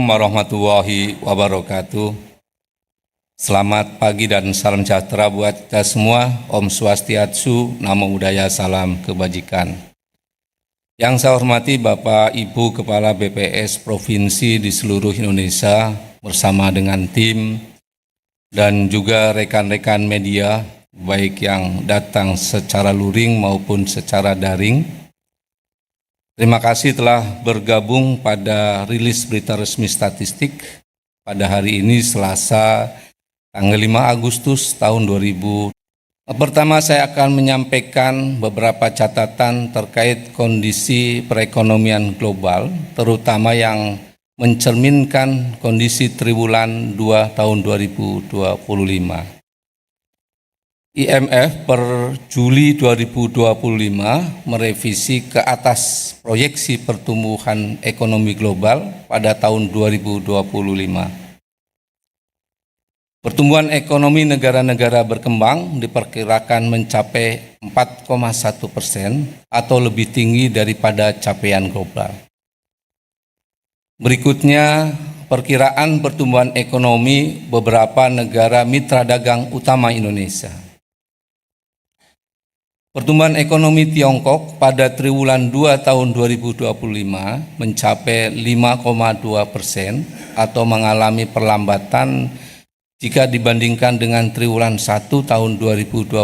Warahmatullahi wabarakatuh. Selamat pagi dan salam sejahtera buat kita semua. Om Swastiastu, Namo Buddhaya, salam kebajikan. Yang saya hormati Bapak Ibu Kepala BPS Provinsi di seluruh Indonesia bersama dengan tim dan juga rekan-rekan media baik yang datang secara luring maupun secara daring. Terima kasih telah bergabung pada rilis berita resmi statistik pada hari ini Selasa tanggal 5 Agustus tahun 2000. Pertama saya akan menyampaikan beberapa catatan terkait kondisi perekonomian global, terutama yang mencerminkan kondisi triwulan 2 tahun 2025. IMF per Juli 2025 merevisi ke atas proyeksi pertumbuhan ekonomi global pada tahun 2025. Pertumbuhan ekonomi negara-negara berkembang diperkirakan mencapai 4,1% atau lebih tinggi daripada capaian global. Berikutnya, perkiraan pertumbuhan ekonomi beberapa negara mitra dagang utama Indonesia. Pertumbuhan ekonomi Tiongkok pada triwulan 2 tahun 2025 mencapai 5,2% atau mengalami perlambatan jika dibandingkan dengan triwulan 1 tahun 2025,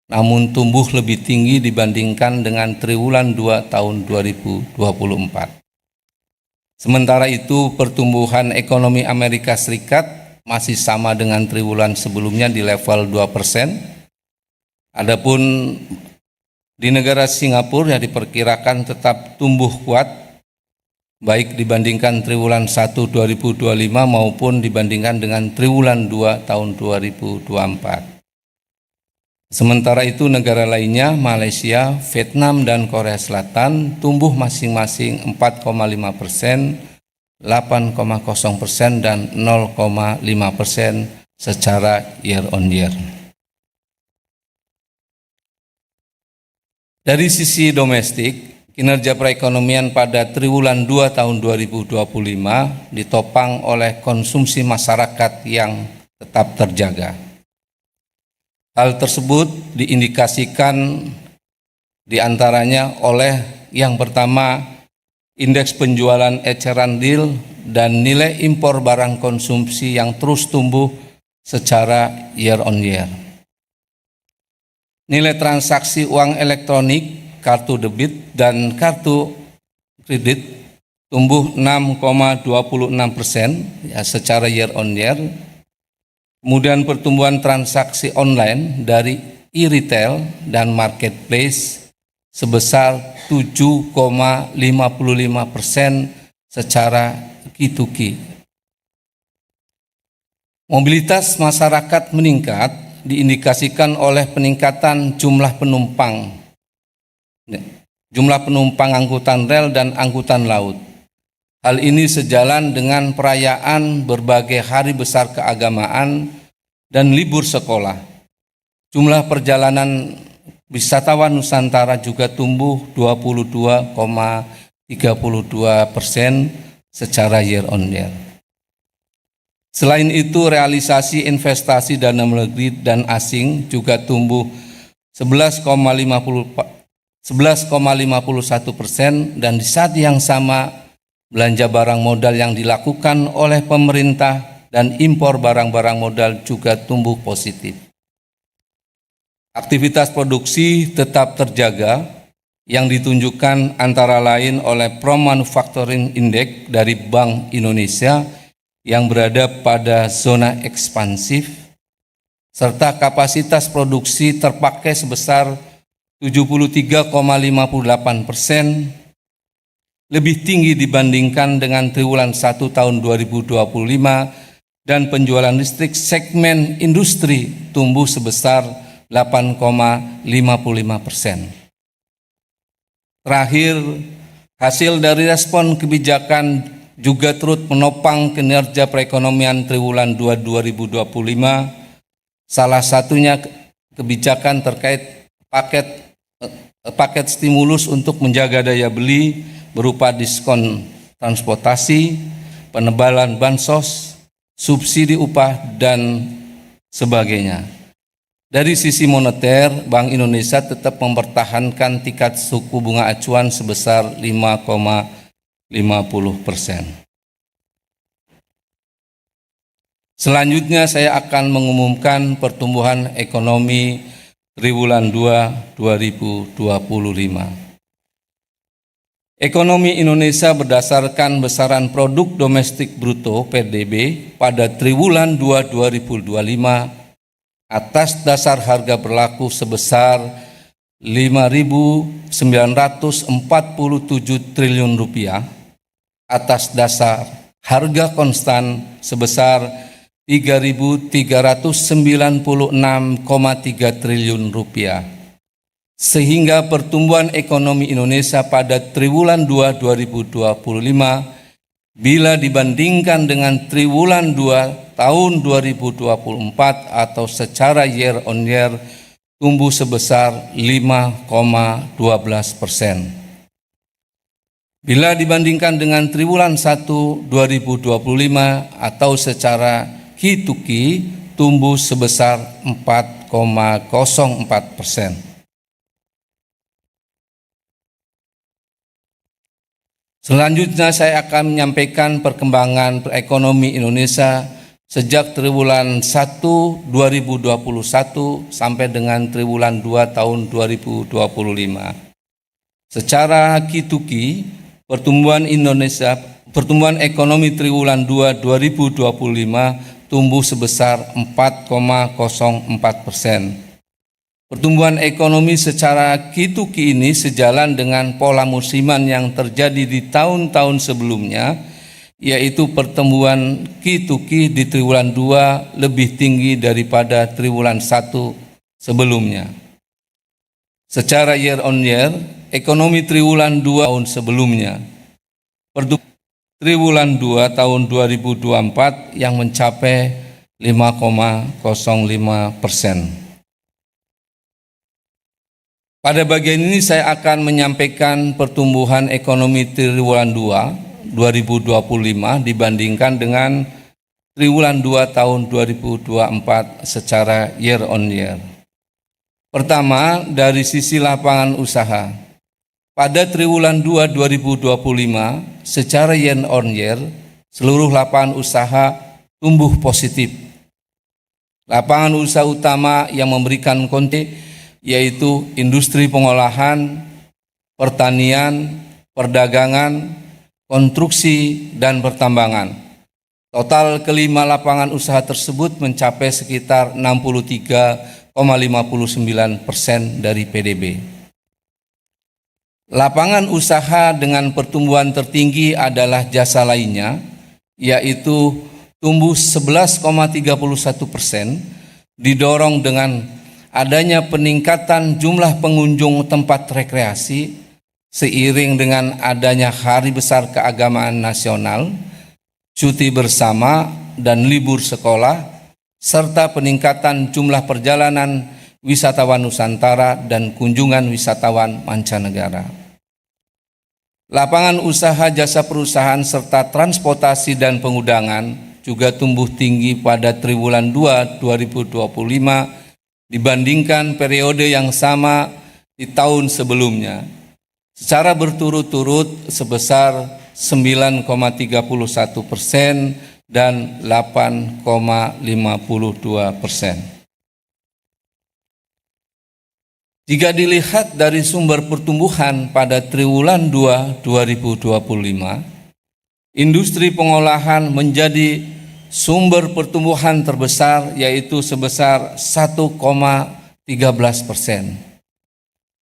namun tumbuh lebih tinggi dibandingkan dengan triwulan 2 tahun 2024. Sementara itu, pertumbuhan ekonomi Amerika Serikat masih sama dengan triwulan sebelumnya di level 2%. Adapun di negara Singapura yang diperkirakan tetap tumbuh kuat baik dibandingkan triwulan 1 2025 maupun dibandingkan dengan triwulan 2 tahun 2024. Sementara itu negara lainnya Malaysia, Vietnam dan Korea Selatan tumbuh masing-masing 4,5%, 8,0% dan 0,5% secara year on year. Dari sisi domestik, kinerja perekonomian pada triwulan 2 tahun 2025 ditopang oleh konsumsi masyarakat yang tetap terjaga. Hal tersebut diindikasikan diantaranya oleh yang pertama, indeks penjualan eceran deal dan nilai impor barang konsumsi yang terus tumbuh secara year on year. Nilai transaksi uang elektronik, kartu debit, dan kartu kredit tumbuh 6,26% ya, secara year on year. Kemudian pertumbuhan transaksi online dari e-retail dan marketplace sebesar 7,55% secara Q2Q. Mobilitas masyarakat meningkat diindikasikan oleh peningkatan jumlah penumpang angkutan rel dan angkutan laut. Hal ini sejalan dengan perayaan berbagai hari besar keagamaan dan libur sekolah. Jumlah perjalanan wisatawan Nusantara juga tumbuh 22,32% secara year on year. Selain itu, realisasi investasi dalam negeri dan asing juga tumbuh 11,51% dan di saat yang sama belanja barang modal yang dilakukan oleh pemerintah dan impor barang-barang modal juga tumbuh positif. Aktivitas produksi tetap terjaga yang ditunjukkan antara lain oleh Pro Manufacturing Index dari Bank Indonesia yang berada pada zona ekspansif, serta kapasitas produksi terpakai sebesar 73,58%, lebih tinggi dibandingkan dengan triwulan 1 tahun 2025, dan penjualan listrik segmen industri tumbuh sebesar 8,55%. Terakhir, hasil dari respon kebijakan juga turut menopang kinerja perekonomian triwulan 2 2025, salah satunya kebijakan terkait paket stimulus untuk menjaga daya beli berupa diskon transportasi, penebalan bansos, subsidi upah, dan sebagainya. Dari sisi moneter, Bank Indonesia tetap mempertahankan tingkat suku bunga acuan sebesar 5,50%. Selanjutnya saya akan mengumumkan pertumbuhan ekonomi triwulan 2 2025. Ekonomi Indonesia berdasarkan besaran produk domestik bruto (PDB) pada triwulan 2 2025 atas dasar harga berlaku sebesar Rp5.947 triliun, atas dasar harga konstan sebesar Rp3.396,3 triliun, sehingga pertumbuhan ekonomi Indonesia pada triwulan 2 2025 bila dibandingkan dengan triwulan 2 tahun 2024 atau secara year on year tumbuh sebesar 5,12%. Bila dibandingkan dengan triwulan 1 2025 atau secara Q2Q tumbuh sebesar 4,04%. Selanjutnya saya akan menyampaikan perkembangan ekonomi Indonesia sejak triwulan 1 2021 sampai dengan triwulan 2 tahun 2025. Secara Q2Q, pertumbuhan ekonomi triwulan 2 2025 tumbuh sebesar 4,04%. Pertumbuhan ekonomi secara Q2Q ini sejalan dengan pola musiman yang terjadi di tahun-tahun sebelumnya, yaitu pertumbuhan Q2Q di triwulan 2 lebih tinggi daripada triwulan 1 sebelumnya. Secara year on year, ekonomi triwulan 2 tahun sebelumnya, triwulan 2 tahun 2024 yang mencapai 5,05%. Pada bagian ini saya akan menyampaikan pertumbuhan ekonomi triwulan 2 2025 dibandingkan dengan triwulan 2 tahun 2024 secara year on year. Pertama, dari sisi lapangan usaha. Pada triwulan 2 2025 secara year on year seluruh lapangan usaha tumbuh positif. Lapangan usaha utama yang memberikan kontribusi yaitu industri pengolahan, pertanian, perdagangan, konstruksi, dan pertambangan. Total kelima lapangan usaha tersebut mencapai sekitar 63,59% dari PDB. Lapangan usaha dengan pertumbuhan tertinggi adalah jasa lainnya, yaitu tumbuh 11,31%, didorong dengan adanya peningkatan jumlah pengunjung tempat rekreasi seiring dengan adanya Hari Besar Keagamaan Nasional, cuti bersama, dan libur sekolah, serta peningkatan jumlah perjalanan wisatawan Nusantara dan kunjungan wisatawan mancanegara. Lapangan usaha jasa perusahaan serta transportasi dan pengudangan juga tumbuh tinggi pada triwulan 2 2025 dibandingkan periode yang sama di tahun sebelumnya, secara berturut-turut sebesar 9,31% dan 8,52%. Jika dilihat dari sumber pertumbuhan pada triwulan 2 2025, industri pengolahan menjadi sumber pertumbuhan terbesar, yaitu sebesar 1,13%.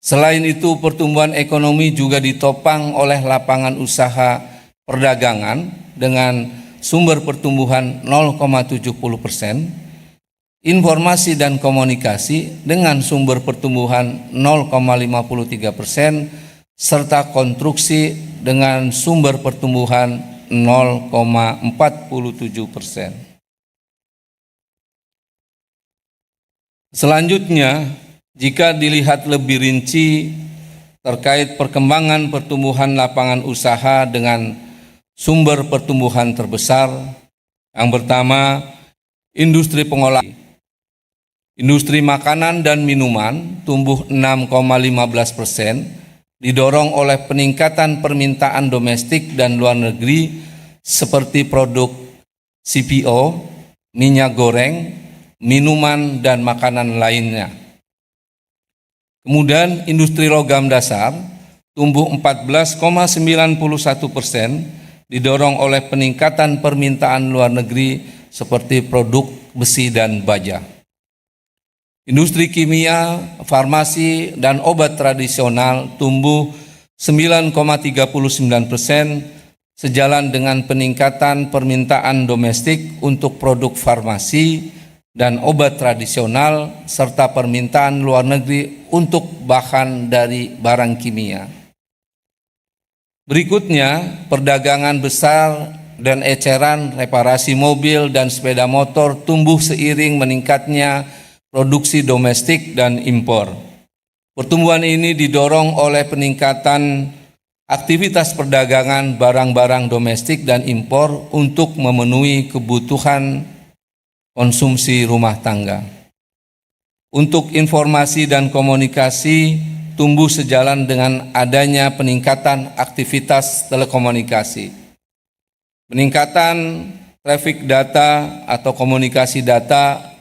Selain itu, pertumbuhan ekonomi juga ditopang oleh lapangan usaha perdagangan dengan sumber pertumbuhan 0,70%, informasi dan komunikasi dengan sumber pertumbuhan 0,53%, serta konstruksi dengan sumber pertumbuhan 0,47%. Selanjutnya, jika dilihat lebih rinci terkait perkembangan pertumbuhan lapangan usaha dengan sumber pertumbuhan terbesar. Yang pertama, industri pengolahan. Industri makanan dan minuman tumbuh 6,15%, didorong oleh peningkatan permintaan domestik dan luar negeri seperti produk CPO, minyak goreng, minuman, dan makanan lainnya. Kemudian industri logam dasar tumbuh 14,91%, didorong oleh peningkatan permintaan luar negeri seperti produk besi dan baja. Industri kimia, farmasi, dan obat tradisional tumbuh 9,39%, sejalan dengan peningkatan permintaan domestik untuk produk farmasi dan obat tradisional, serta permintaan luar negeri untuk bahan dari barang kimia. Berikutnya, perdagangan besar dan eceran, reparasi mobil dan sepeda motor tumbuh seiring meningkatnya produksi domestik dan impor. Pertumbuhan ini didorong oleh peningkatan aktivitas perdagangan barang-barang domestik dan impor untuk memenuhi kebutuhan konsumsi rumah tangga. Untuk informasi dan komunikasi tumbuh sejalan dengan adanya peningkatan aktivitas telekomunikasi. Peningkatan traffic data atau komunikasi data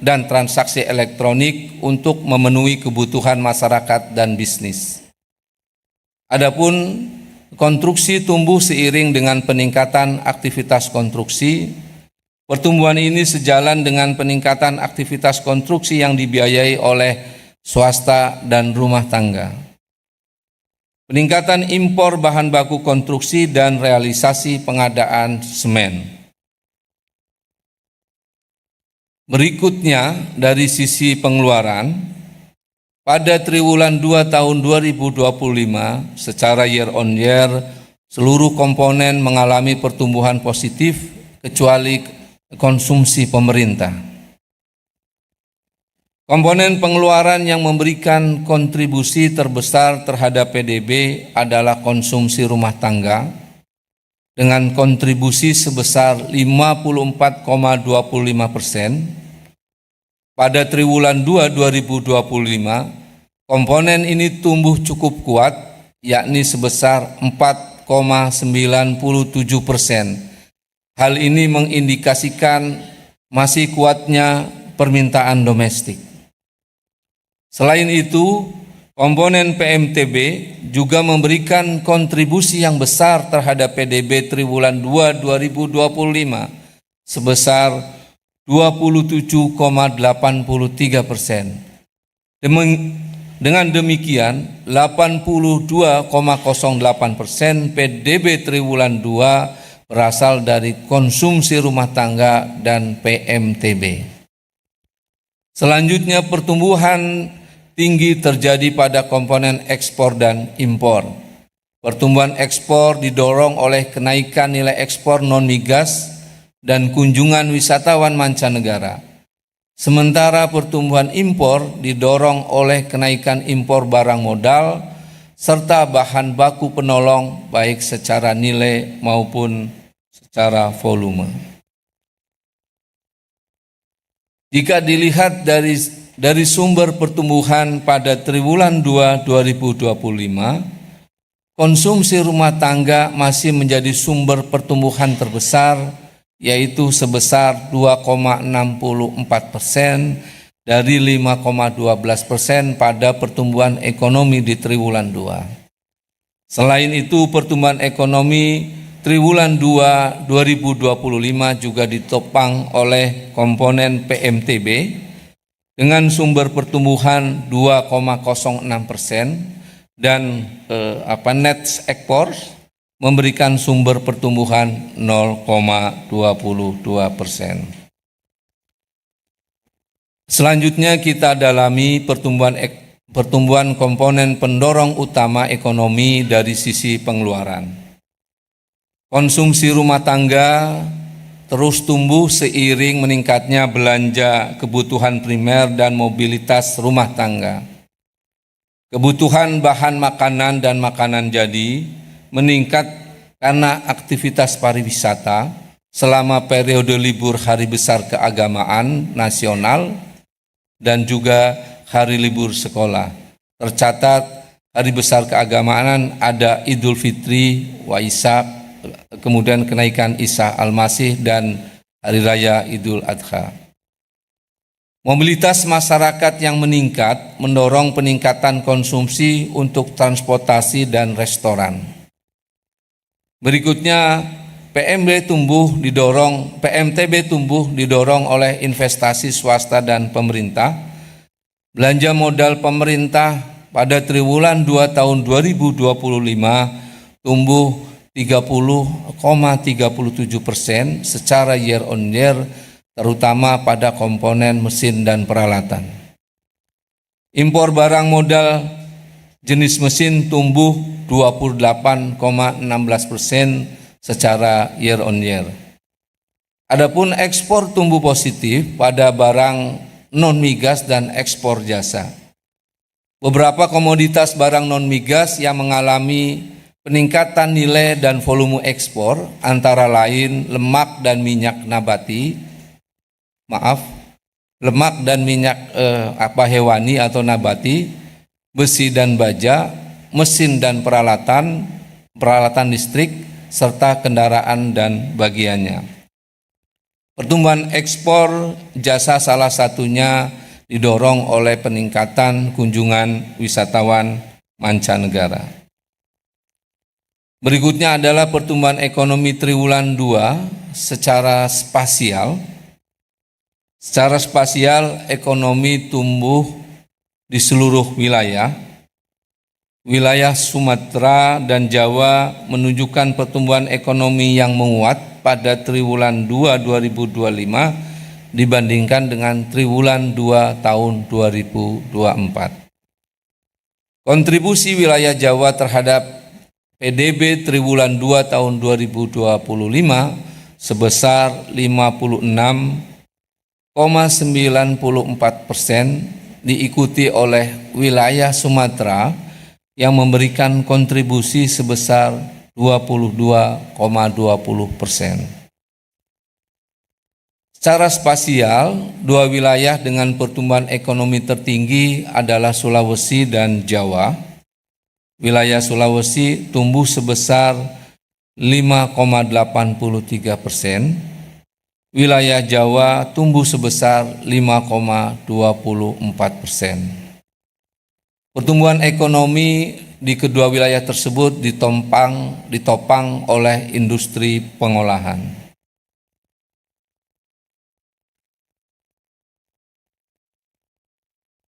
dan transaksi elektronik untuk memenuhi kebutuhan masyarakat dan bisnis. Adapun konstruksi tumbuh seiring dengan peningkatan aktivitas konstruksi. Pertumbuhan ini sejalan dengan peningkatan aktivitas konstruksi yang dibiayai oleh swasta dan rumah tangga. Peningkatan impor bahan baku konstruksi dan realisasi pengadaan semen. Berikutnya, dari sisi pengeluaran, pada triwulan 2 tahun 2025 secara year on year, seluruh komponen mengalami pertumbuhan positif kecuali konsumsi pemerintah. Komponen pengeluaran yang memberikan kontribusi terbesar terhadap PDB adalah konsumsi rumah tangga dengan kontribusi sebesar 54,25%. Pada triwulan 2 2025, komponen ini tumbuh cukup kuat, yakni sebesar 4,97%. Hal ini mengindikasikan masih kuatnya permintaan domestik. Selain itu, komponen PMTB juga memberikan kontribusi yang besar terhadap PDB triwulan 2 2025 sebesar 27,83%. Dengan demikian, 82,08% PDB triwulan 2 berasal dari konsumsi rumah tangga dan PMTB. Selanjutnya, pertumbuhan tinggi terjadi pada komponen ekspor dan impor. Pertumbuhan ekspor didorong oleh kenaikan nilai ekspor non-migas dan kunjungan wisatawan mancanegara. Sementara pertumbuhan impor didorong oleh kenaikan impor barang modal serta bahan baku penolong baik secara nilai maupun secara volume. Jika dilihat dari sumber pertumbuhan pada triwulan 2 2025, konsumsi rumah tangga masih menjadi sumber pertumbuhan terbesar, yaitu sebesar 2,64% dari 5,12% pada pertumbuhan ekonomi di triwulan 2. Selain itu, pertumbuhan ekonomi triwulan 2 2025 juga ditopang oleh komponen PMTB dengan sumber pertumbuhan 2,06% dan net ekspor memberikan sumber pertumbuhan 0,22%. Selanjutnya kita dalami pertumbuhan komponen pendorong utama ekonomi dari sisi pengeluaran. Konsumsi rumah tangga terus tumbuh seiring meningkatnya belanja kebutuhan primer dan mobilitas rumah tangga. Kebutuhan bahan makanan dan makanan jadi meningkat karena aktivitas pariwisata selama periode libur Hari Besar Keagamaan Nasional dan juga hari libur sekolah. Tercatat Hari Besar Keagamaan ada Idul Fitri, Waisak, kemudian kenaikan Isa Al-Masih dan Hari Raya Idul Adha. Mobilitas masyarakat yang meningkat mendorong peningkatan konsumsi untuk transportasi dan restoran. Berikutnya, PMTB tumbuh didorong oleh investasi swasta dan pemerintah. Belanja modal pemerintah pada triwulan 2 tahun 2025 tumbuh 30,37% secara year on year, terutama pada komponen mesin dan peralatan. Impor barang modal jenis mesin tumbuh 28,16% secara year on year. Adapun ekspor tumbuh positif pada barang non-migas dan ekspor jasa. Beberapa komoditas barang non-migas yang mengalami peningkatan nilai dan volume ekspor antara lain lemak dan minyak hewani atau nabati, besi dan baja, mesin dan peralatan listrik, serta kendaraan dan bagiannya. Pertumbuhan ekspor jasa salah satunya didorong oleh peningkatan kunjungan wisatawan mancanegara. Berikutnya adalah pertumbuhan ekonomi triwulan 2 secara spasial. Secara spasial, ekonomi tumbuh di seluruh wilayah. Wilayah Sumatera dan Jawa menunjukkan pertumbuhan ekonomi yang menguat pada triwulan 2 2025 dibandingkan dengan triwulan 2 tahun 2024. Kontribusi wilayah Jawa terhadap PDB triwulan 2 tahun 2025 sebesar 56,94%, diikuti oleh wilayah Sumatera yang memberikan kontribusi sebesar 22,20%. Secara spasial, dua wilayah dengan pertumbuhan ekonomi tertinggi adalah Sulawesi dan Jawa. Wilayah Sulawesi tumbuh sebesar 5,83%, wilayah Jawa tumbuh sebesar 5,24%. Pertumbuhan ekonomi di kedua wilayah tersebut ditopang oleh industri pengolahan.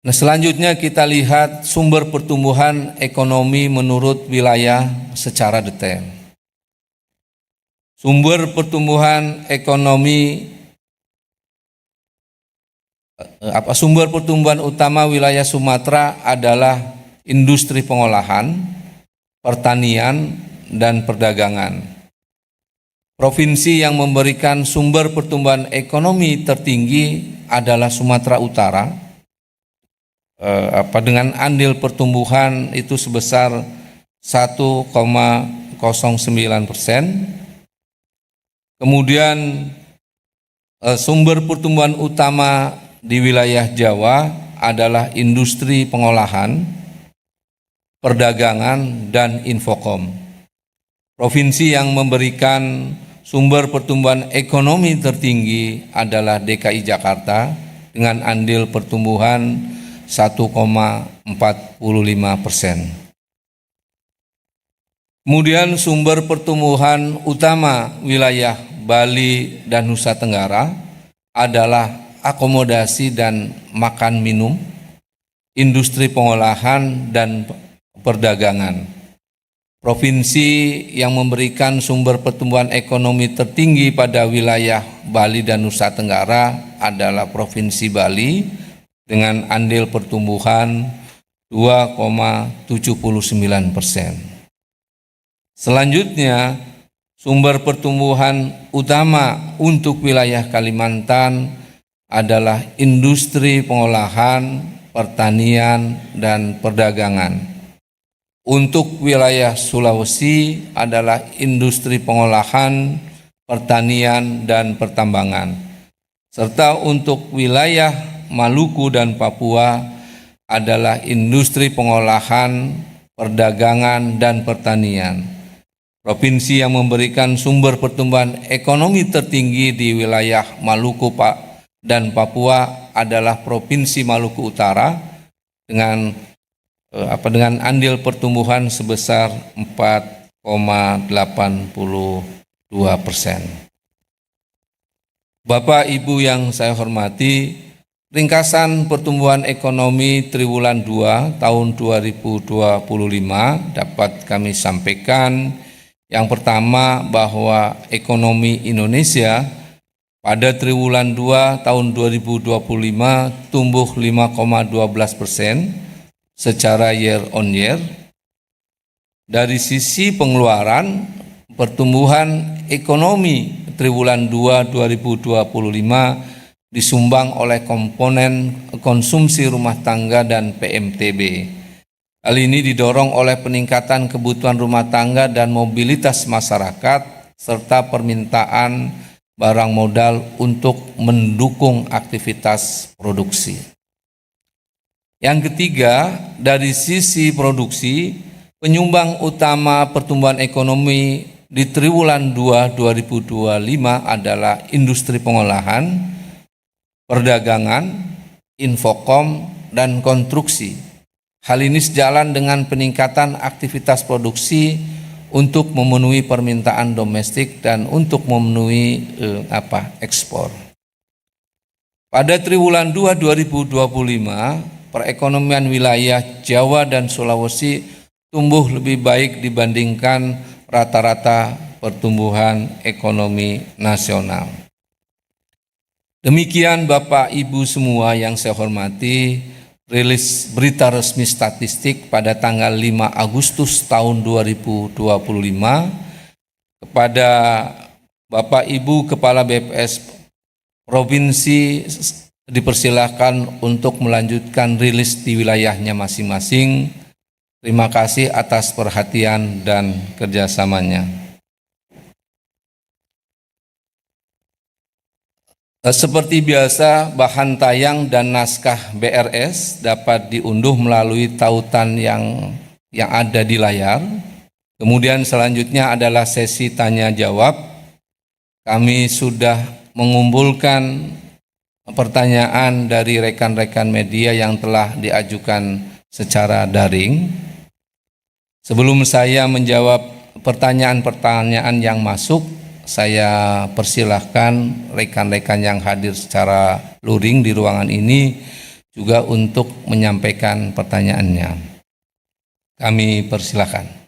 Nah, selanjutnya kita lihat sumber pertumbuhan ekonomi menurut wilayah secara detail. Sumber pertumbuhan utama wilayah Sumatera adalah industri pengolahan, pertanian, dan perdagangan. Provinsi yang memberikan sumber pertumbuhan ekonomi tertinggi adalah Sumatera Utara, dengan andil pertumbuhan itu sebesar 1,09%. Kemudian sumber pertumbuhan utama di wilayah Jawa adalah industri pengolahan, perdagangan, dan infokom. Provinsi yang memberikan sumber pertumbuhan ekonomi tertinggi adalah DKI Jakarta dengan andil pertumbuhan 1,45%. Kemudian sumber pertumbuhan utama wilayah Bali dan Nusa Tenggara adalah akomodasi dan makan minum, industri pengolahan, dan perdagangan. Provinsi yang memberikan sumber pertumbuhan ekonomi tertinggi pada wilayah Bali dan Nusa Tenggara adalah Provinsi Bali dengan andil pertumbuhan 2,79%. Selanjutnya, sumber pertumbuhan utama untuk wilayah Kalimantan adalah industri pengolahan, pertanian, dan perdagangan. Untuk wilayah Sulawesi adalah industri pengolahan, pertanian, dan pertambangan. Serta untuk wilayah Maluku dan Papua adalah industri pengolahan, perdagangan, dan pertanian. Provinsi yang memberikan sumber pertumbuhan ekonomi tertinggi di wilayah Maluku dan Papua adalah Provinsi Maluku Utara dengan andil pertumbuhan sebesar 4,82%. Bapak Ibu yang saya hormati, ringkasan pertumbuhan ekonomi triwulan 2 tahun 2025 dapat kami sampaikan. Yang pertama, bahwa ekonomi Indonesia pada triwulan 2 tahun 2025 tumbuh 5,12% secara year on year. Dari sisi pengeluaran, pertumbuhan ekonomi triwulan 2 2025 disumbang oleh komponen konsumsi rumah tangga dan PMTB. Hal ini didorong oleh peningkatan kebutuhan rumah tangga dan mobilitas masyarakat, serta permintaan barang modal untuk mendukung aktivitas produksi. Yang ketiga, dari sisi produksi, penyumbang utama pertumbuhan ekonomi di triwulan 2 2025 adalah industri pengolahan, perdagangan, infokom, dan konstruksi. Hal ini sejalan dengan peningkatan aktivitas produksi untuk memenuhi permintaan domestik dan untuk memenuhi ekspor. Pada triwulan 2 2025, perekonomian wilayah Jawa dan Sulawesi tumbuh lebih baik dibandingkan rata-rata pertumbuhan ekonomi nasional. Demikian Bapak Ibu semua yang saya hormati, rilis berita resmi statistik pada tanggal 5 Agustus tahun 2025 kepada Bapak Ibu Kepala BPS Provinsi dipersilakan untuk melanjutkan rilis di wilayahnya masing-masing. Terima kasih atas perhatian dan kerjasamanya. Seperti biasa, bahan tayang dan naskah BRS dapat diunduh melalui tautan yang ada di layar. Kemudian selanjutnya adalah sesi tanya jawab. Kami sudah mengumpulkan pertanyaan dari rekan-rekan media yang telah diajukan secara daring. Sebelum saya menjawab pertanyaan-pertanyaan yang masuk, saya persilahkan rekan-rekan yang hadir secara luring di ruangan ini juga untuk menyampaikan pertanyaannya. Kami persilahkan.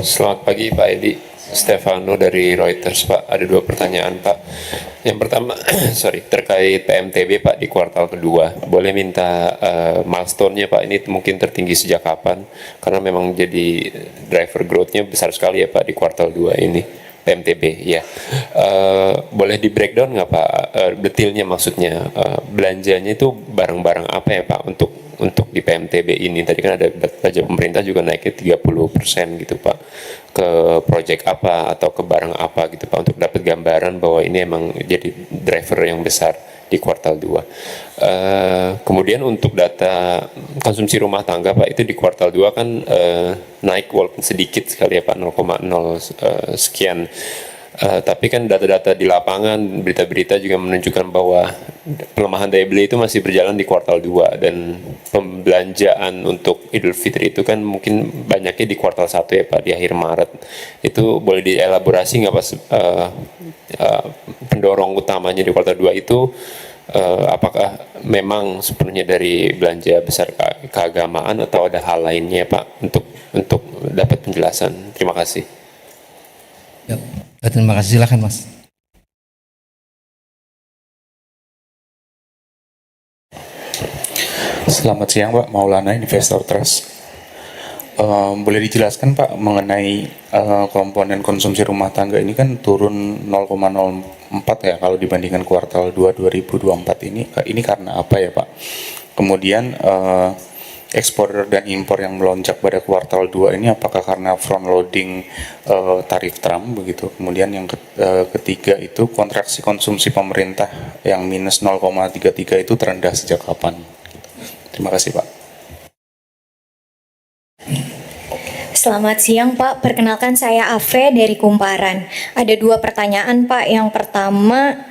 Selamat pagi Pak Edi, Stefano dari Reuters Pak. Ada 2 pertanyaan Pak. Yang pertama, terkait PMTB Pak di kuartal kedua. Boleh minta milestone-nya Pak, ini mungkin tertinggi sejak kapan? Karena memang jadi driver growth-nya besar sekali ya Pak di kuartal 2 ini. PMTB ya. Boleh di breakdown nggak Pak, detailnya maksudnya, belanjanya itu barang-barang apa ya Pak untuk di PMTB ini? Tadi kan ada belanja pemerintah juga naiknya 30% gitu Pak, ke proyek apa atau ke barang apa gitu Pak, untuk dapat gambaran bahwa ini emang jadi driver yang besar di kuartal 2. Kemudian untuk data konsumsi rumah tangga Pak, itu di kuartal 2 kan naik walaupun sedikit sekali ya Pak, 0,0 sekian. Tapi kan data-data di lapangan, berita-berita juga menunjukkan bahwa pelemahan daya beli itu masih berjalan di kuartal 2, dan pembelanjaan untuk Idul Fitri itu kan mungkin banyaknya di kuartal 1 ya Pak, di akhir Maret. Itu boleh dielaborasi nggak Pak, pendorong utamanya di kuartal 2 itu apakah memang sepenuhnya dari belanja besar keagamaan atau ada hal lainnya Pak, untuk dapat penjelasan. Terima kasih. Ya, terima kasih, silakan Mas. Selamat siang Pak, Maulana, Investor Trust. Boleh dijelaskan Pak mengenai komponen konsumsi rumah tangga ini kan turun 0,04 ya kalau dibandingkan kuartal 2 2024 ini. Ini karena apa ya Pak? Kemudian ekspor dan impor yang melonjak pada kuartal 2 ini apakah karena front loading tarif Trump begitu. Kemudian yang ketiga itu kontraksi konsumsi pemerintah yang minus 0,33 itu terendah sejak kapan? Terima kasih Pak. Selamat siang Pak, perkenalkan saya Ave dari Kumparan. Ada 2 pertanyaan Pak. Yang pertama,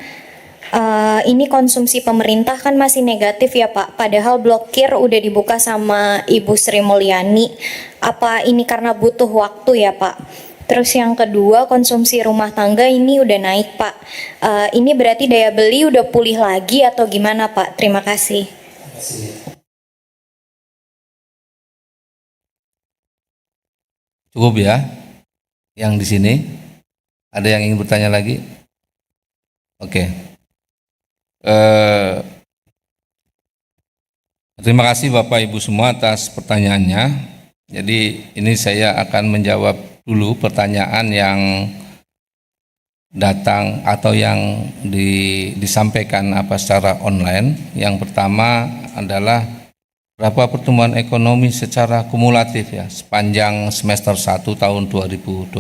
ini konsumsi pemerintah kan masih negatif ya Pak, padahal blokir udah dibuka sama Ibu Sri Mulyani. Apa ini karena butuh waktu ya Pak? Terus yang kedua, konsumsi rumah tangga ini udah naik Pak. Ini berarti daya beli udah pulih lagi atau gimana Pak? Terima kasih. Cukup ya, yang di sini. Ada yang ingin bertanya lagi? Oke. Terima kasih Bapak Ibu semua atas pertanyaannya. Jadi ini saya akan menjawab dulu pertanyaan yang datang atau yang disampaikan secara online. Yang pertama adalah berapa pertumbuhan ekonomi secara kumulatif ya sepanjang semester 1 tahun 2025.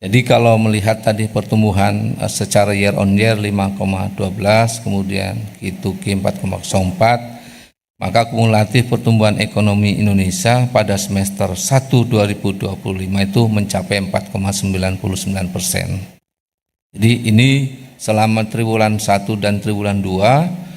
Jadi kalau melihat tadi pertumbuhan secara year on year 5,12, kemudian Q2Q 4,04, maka kumulatif pertumbuhan ekonomi Indonesia pada semester 1 2025 itu mencapai 4,99%. Jadi ini selama triwulan 1 dan triwulan 2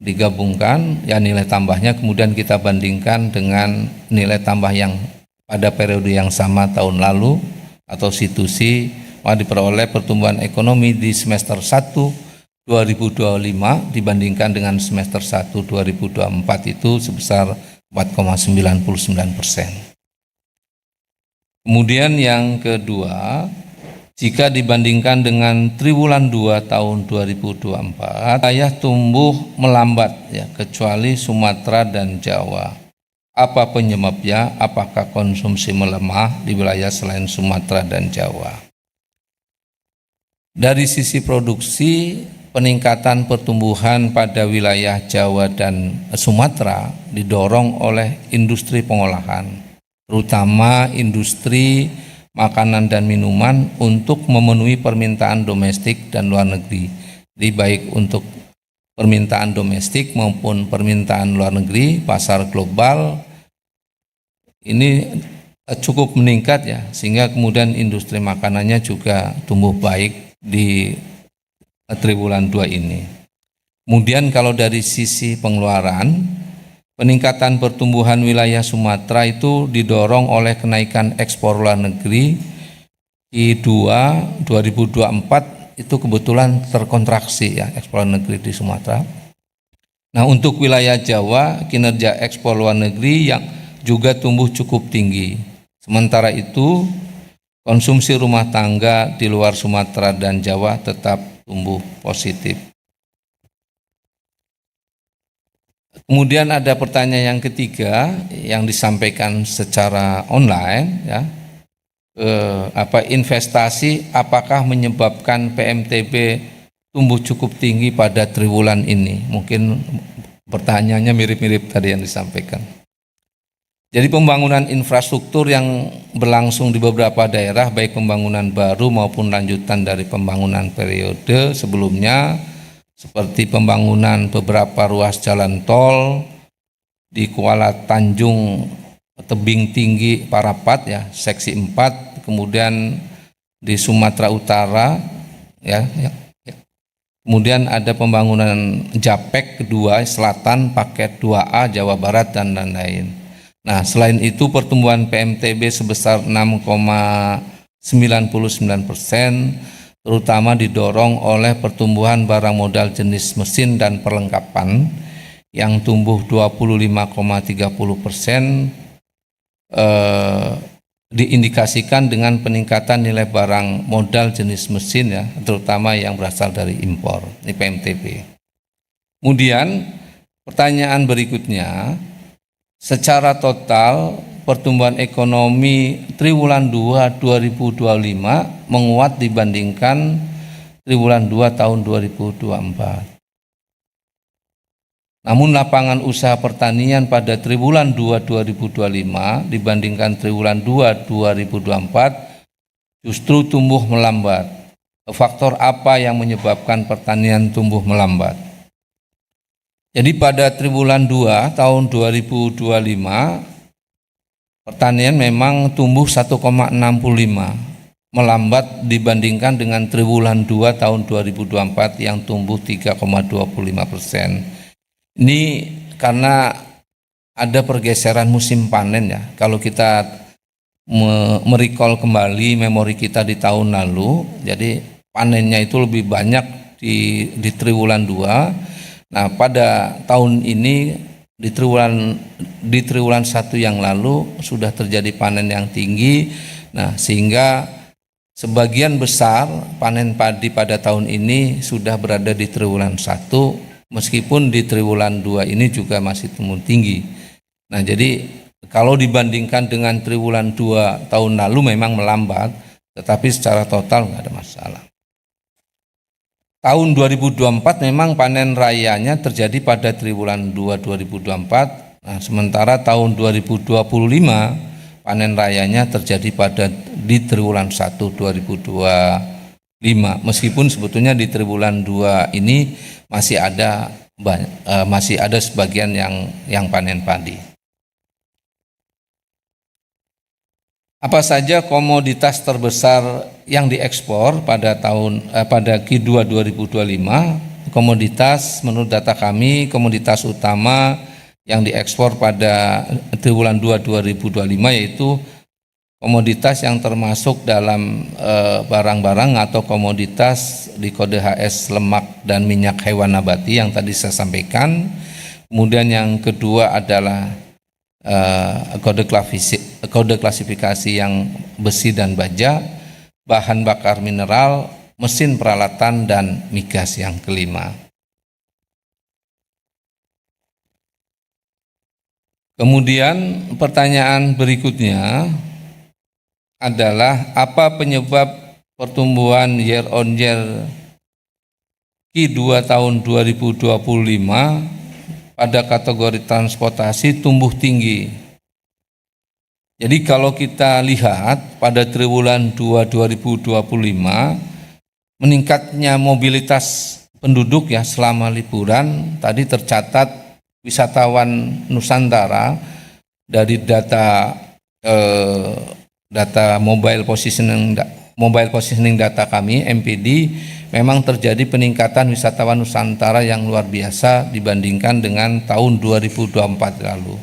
digabungkan ya nilai tambahnya, kemudian kita bandingkan dengan nilai tambah yang pada periode yang sama tahun lalu atau C2C, maka diperoleh pertumbuhan ekonomi di semester 1 2025 dibandingkan dengan semester 1 2024 itu sebesar 4,99%. Kemudian yang kedua, jika dibandingkan dengan triwulan 2 tahun 2024, wilayah tumbuh melambat ya, kecuali Sumatera dan Jawa. Apa penyebabnya? Apakah konsumsi melemah di wilayah selain Sumatera dan Jawa? Dari sisi produksi, peningkatan pertumbuhan pada wilayah Jawa dan Sumatera didorong oleh industri pengolahan, terutama industri makanan dan minuman untuk memenuhi permintaan domestik dan luar negeri. Jadi baik untuk permintaan domestik maupun permintaan luar negeri, pasar global ini cukup meningkat ya, sehingga kemudian industri makanannya juga tumbuh baik di triwulan 2 ini. Kemudian kalau dari sisi pengeluaran, peningkatan pertumbuhan wilayah Sumatera itu didorong oleh kenaikan ekspor luar negeri. Q2 2024 itu kebetulan terkontraksi ya ekspor luar negeri di Sumatera. Nah, untuk wilayah Jawa, kinerja ekspor luar negeri yang juga tumbuh cukup tinggi. Sementara itu, konsumsi rumah tangga di luar Sumatera dan Jawa tetap tumbuh positif. Kemudian ada pertanyaan yang ketiga yang disampaikan secara online ya, investasi apakah menyebabkan PMTB tumbuh cukup tinggi pada triwulan ini? Mungkin pertanyaannya mirip-mirip tadi yang disampaikan. Jadi pembangunan infrastruktur yang berlangsung di beberapa daerah, baik pembangunan baru maupun lanjutan dari pembangunan periode sebelumnya, seperti pembangunan beberapa ruas jalan tol di Kuala Tanjung, Tebing Tinggi, Parapat ya, seksi 4, kemudian di Sumatera Utara ya. Kemudian ada pembangunan Japek kedua Selatan, paket 2A Jawa Barat dan lain-lain. Nah, selain itu pertumbuhan PMTB sebesar 6,99%, terutama didorong oleh pertumbuhan barang modal jenis mesin dan perlengkapan yang tumbuh 25,30%, diindikasikan dengan peningkatan nilai barang modal jenis mesin ya, terutama yang berasal dari impor, ini PMTB. Kemudian pertanyaan berikutnya, secara total pertumbuhan ekonomi triwulan 2 2025 menguat dibandingkan triwulan 2 tahun 2024. Namun lapangan usaha pertanian pada triwulan 2 2025 dibandingkan triwulan 2 2024 justru tumbuh melambat. Faktor apa yang menyebabkan pertanian tumbuh melambat? Jadi pada triwulan 2 tahun 2025 pertanian memang tumbuh 1,65, melambat dibandingkan dengan triwulan 2 tahun 2024 yang tumbuh 3,25%. Ini karena ada pergeseran musim panen ya. Kalau kita merecall kembali memori kita di tahun lalu, jadi panennya itu lebih banyak di triwulan 2. Nah, pada tahun ini di triwulan 1 yang lalu sudah terjadi panen yang tinggi. Nah, sehingga sebagian besar panen padi pada tahun ini sudah berada di triwulan 1. Meskipun di triwulan 2 ini juga masih tumbuh tinggi. Nah, jadi kalau dibandingkan dengan triwulan 2 tahun lalu memang melambat, tetapi secara total nggak ada masalah. Tahun 2024 memang panen rayanya terjadi pada triwulan 2 2024. Nah, sementara tahun 2025 panen rayanya terjadi di triwulan 1 2025. Meskipun sebetulnya di triwulan 2 ini masih ada sebagian yang panen padi. Apa saja komoditas terbesar yang diekspor pada Q2 2025? Komoditas menurut data kami, komoditas utama yang diekspor pada triwulan 2 2025 yaitu komoditas yang termasuk dalam barang-barang atau komoditas di kode HS lemak dan minyak hewan nabati yang tadi saya sampaikan. Kemudian yang kedua adalah kode klasifikasi yang besi dan baja, bahan bakar mineral, mesin peralatan, dan migas yang kelima. Kemudian pertanyaan berikutnya adalah apa penyebab pertumbuhan year on year Q2 tahun 2025 pada kategori transportasi tumbuh tinggi. Jadi kalau kita lihat pada triwulan 2 2025 meningkatnya mobilitas penduduk ya selama liburan, tadi tercatat wisatawan Nusantara dari data mobile positioning data kami MPD memang terjadi peningkatan wisatawan Nusantara yang luar biasa dibandingkan dengan tahun 2024 lalu.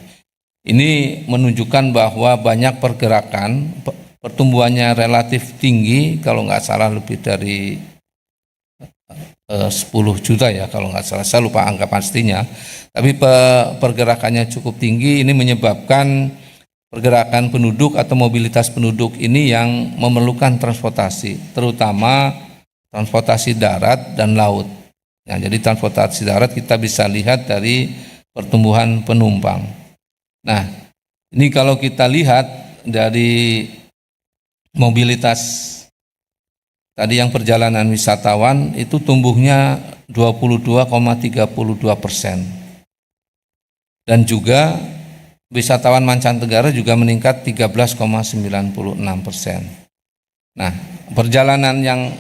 Ini menunjukkan bahwa banyak pergerakan, pertumbuhannya relatif tinggi, kalau nggak salah lebih dari 10 juta ya kalau nggak salah, saya lupa angka pastinya, tapi pergerakannya cukup tinggi. Ini menyebabkan pergerakan penduduk atau mobilitas penduduk ini yang memerlukan transportasi, terutama transportasi darat dan laut. Nah, jadi transportasi darat kita bisa lihat dari pertumbuhan penumpang. Nah, ini kalau kita lihat dari mobilitas tadi yang perjalanan wisatawan itu tumbuhnya 22,32%. Dan juga wisatawan mancanegara juga meningkat 13,96%. Nah, perjalanan yang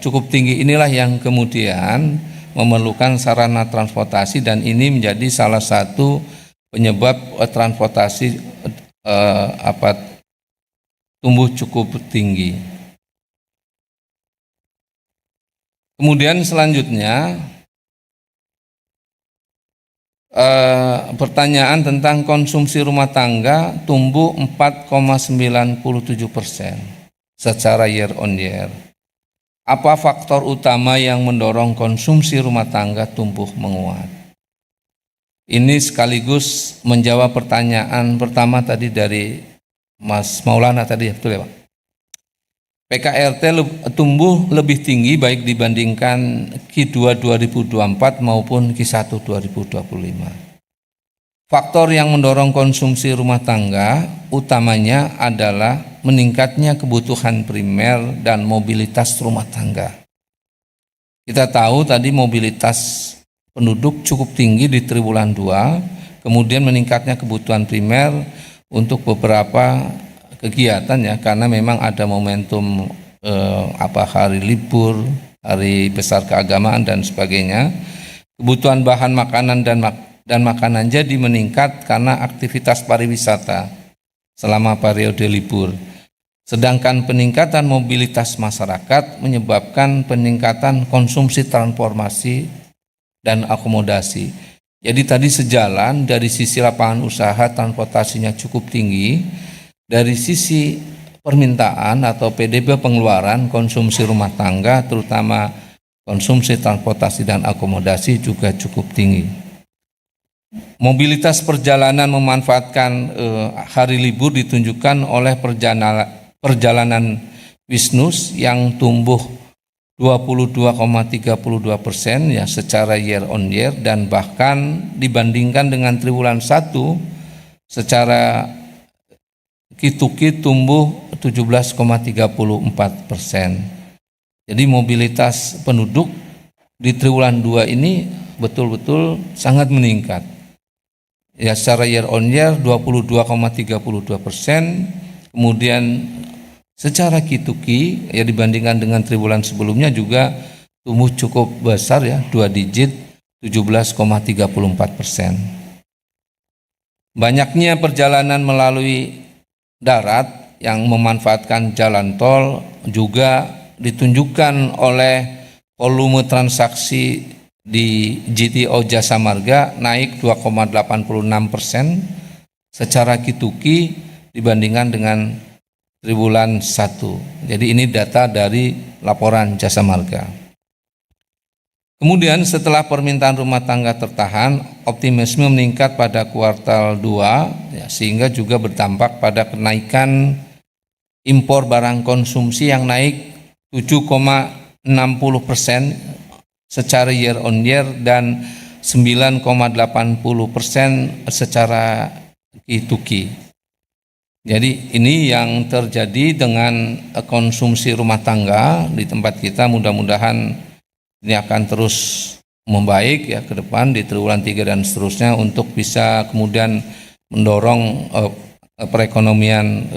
cukup tinggi inilah yang kemudian memerlukan sarana transportasi, dan ini menjadi salah satu penyebab transportasi tumbuh cukup tinggi. Kemudian selanjutnya pertanyaan tentang konsumsi rumah tangga tumbuh 4,97% secara year on year. Apa faktor utama yang mendorong konsumsi rumah tangga tumbuh menguat? Ini sekaligus menjawab pertanyaan pertama tadi dari Mas Maulana tadi, betul ya Pak? PKRT tumbuh lebih tinggi baik dibandingkan Q2 2024 maupun Q1 2025. faktor yang mendorong konsumsi rumah tangga utamanya adalah meningkatnya kebutuhan primer dan mobilitas rumah tangga. Kita tahu tadi mobilitas penduduk cukup tinggi di triwulan 2, kemudian meningkatnya kebutuhan primer untuk beberapa kegiatan ya, karena memang ada momentum hari libur, hari besar keagamaan dan sebagainya. Kebutuhan bahan makanan dan makanan jadi meningkat karena aktivitas pariwisata selama periode libur. Sedangkan peningkatan mobilitas masyarakat menyebabkan peningkatan konsumsi transformasi dan akomodasi. Jadi tadi sejalan, dari sisi lapangan usaha transportasinya cukup tinggi, dari sisi permintaan atau PDB pengeluaran konsumsi rumah tangga terutama konsumsi transportasi dan akomodasi juga cukup tinggi. Mobilitas perjalanan memanfaatkan hari libur ditunjukkan oleh perjalanan bisnis yang tumbuh 22,32% ya secara year on year, dan bahkan dibandingkan dengan triwulan 1 secara Q2Q tumbuh 17,34%. Jadi mobilitas penduduk di triwulan 2 ini betul-betul sangat meningkat. Ya secara year on year 22,32%, kemudian secara Q2Q ya dibandingkan dengan triwulan sebelumnya juga tumbuh cukup besar ya, 2 digit 17,34%. Banyaknya perjalanan melalui darat yang memanfaatkan jalan tol juga ditunjukkan oleh volume transaksi di GTO Jasa Marga naik 2,86% secara Q2Q dibandingkan dengan triwulan 1. Jadi ini data dari laporan Jasa Marga. Kemudian setelah permintaan rumah tangga tertahan, optimisme meningkat pada kuartal 2 ya, sehingga juga berdampak pada kenaikan impor barang konsumsi yang naik 7,60% secara year on year dan 9,80% secara Q2Q. Jadi ini yang terjadi dengan konsumsi rumah tangga di tempat kita. Mudah-mudahan ini akan terus membaik ya ke depan di triwulan 3 dan seterusnya untuk bisa kemudian mendorong perekonomian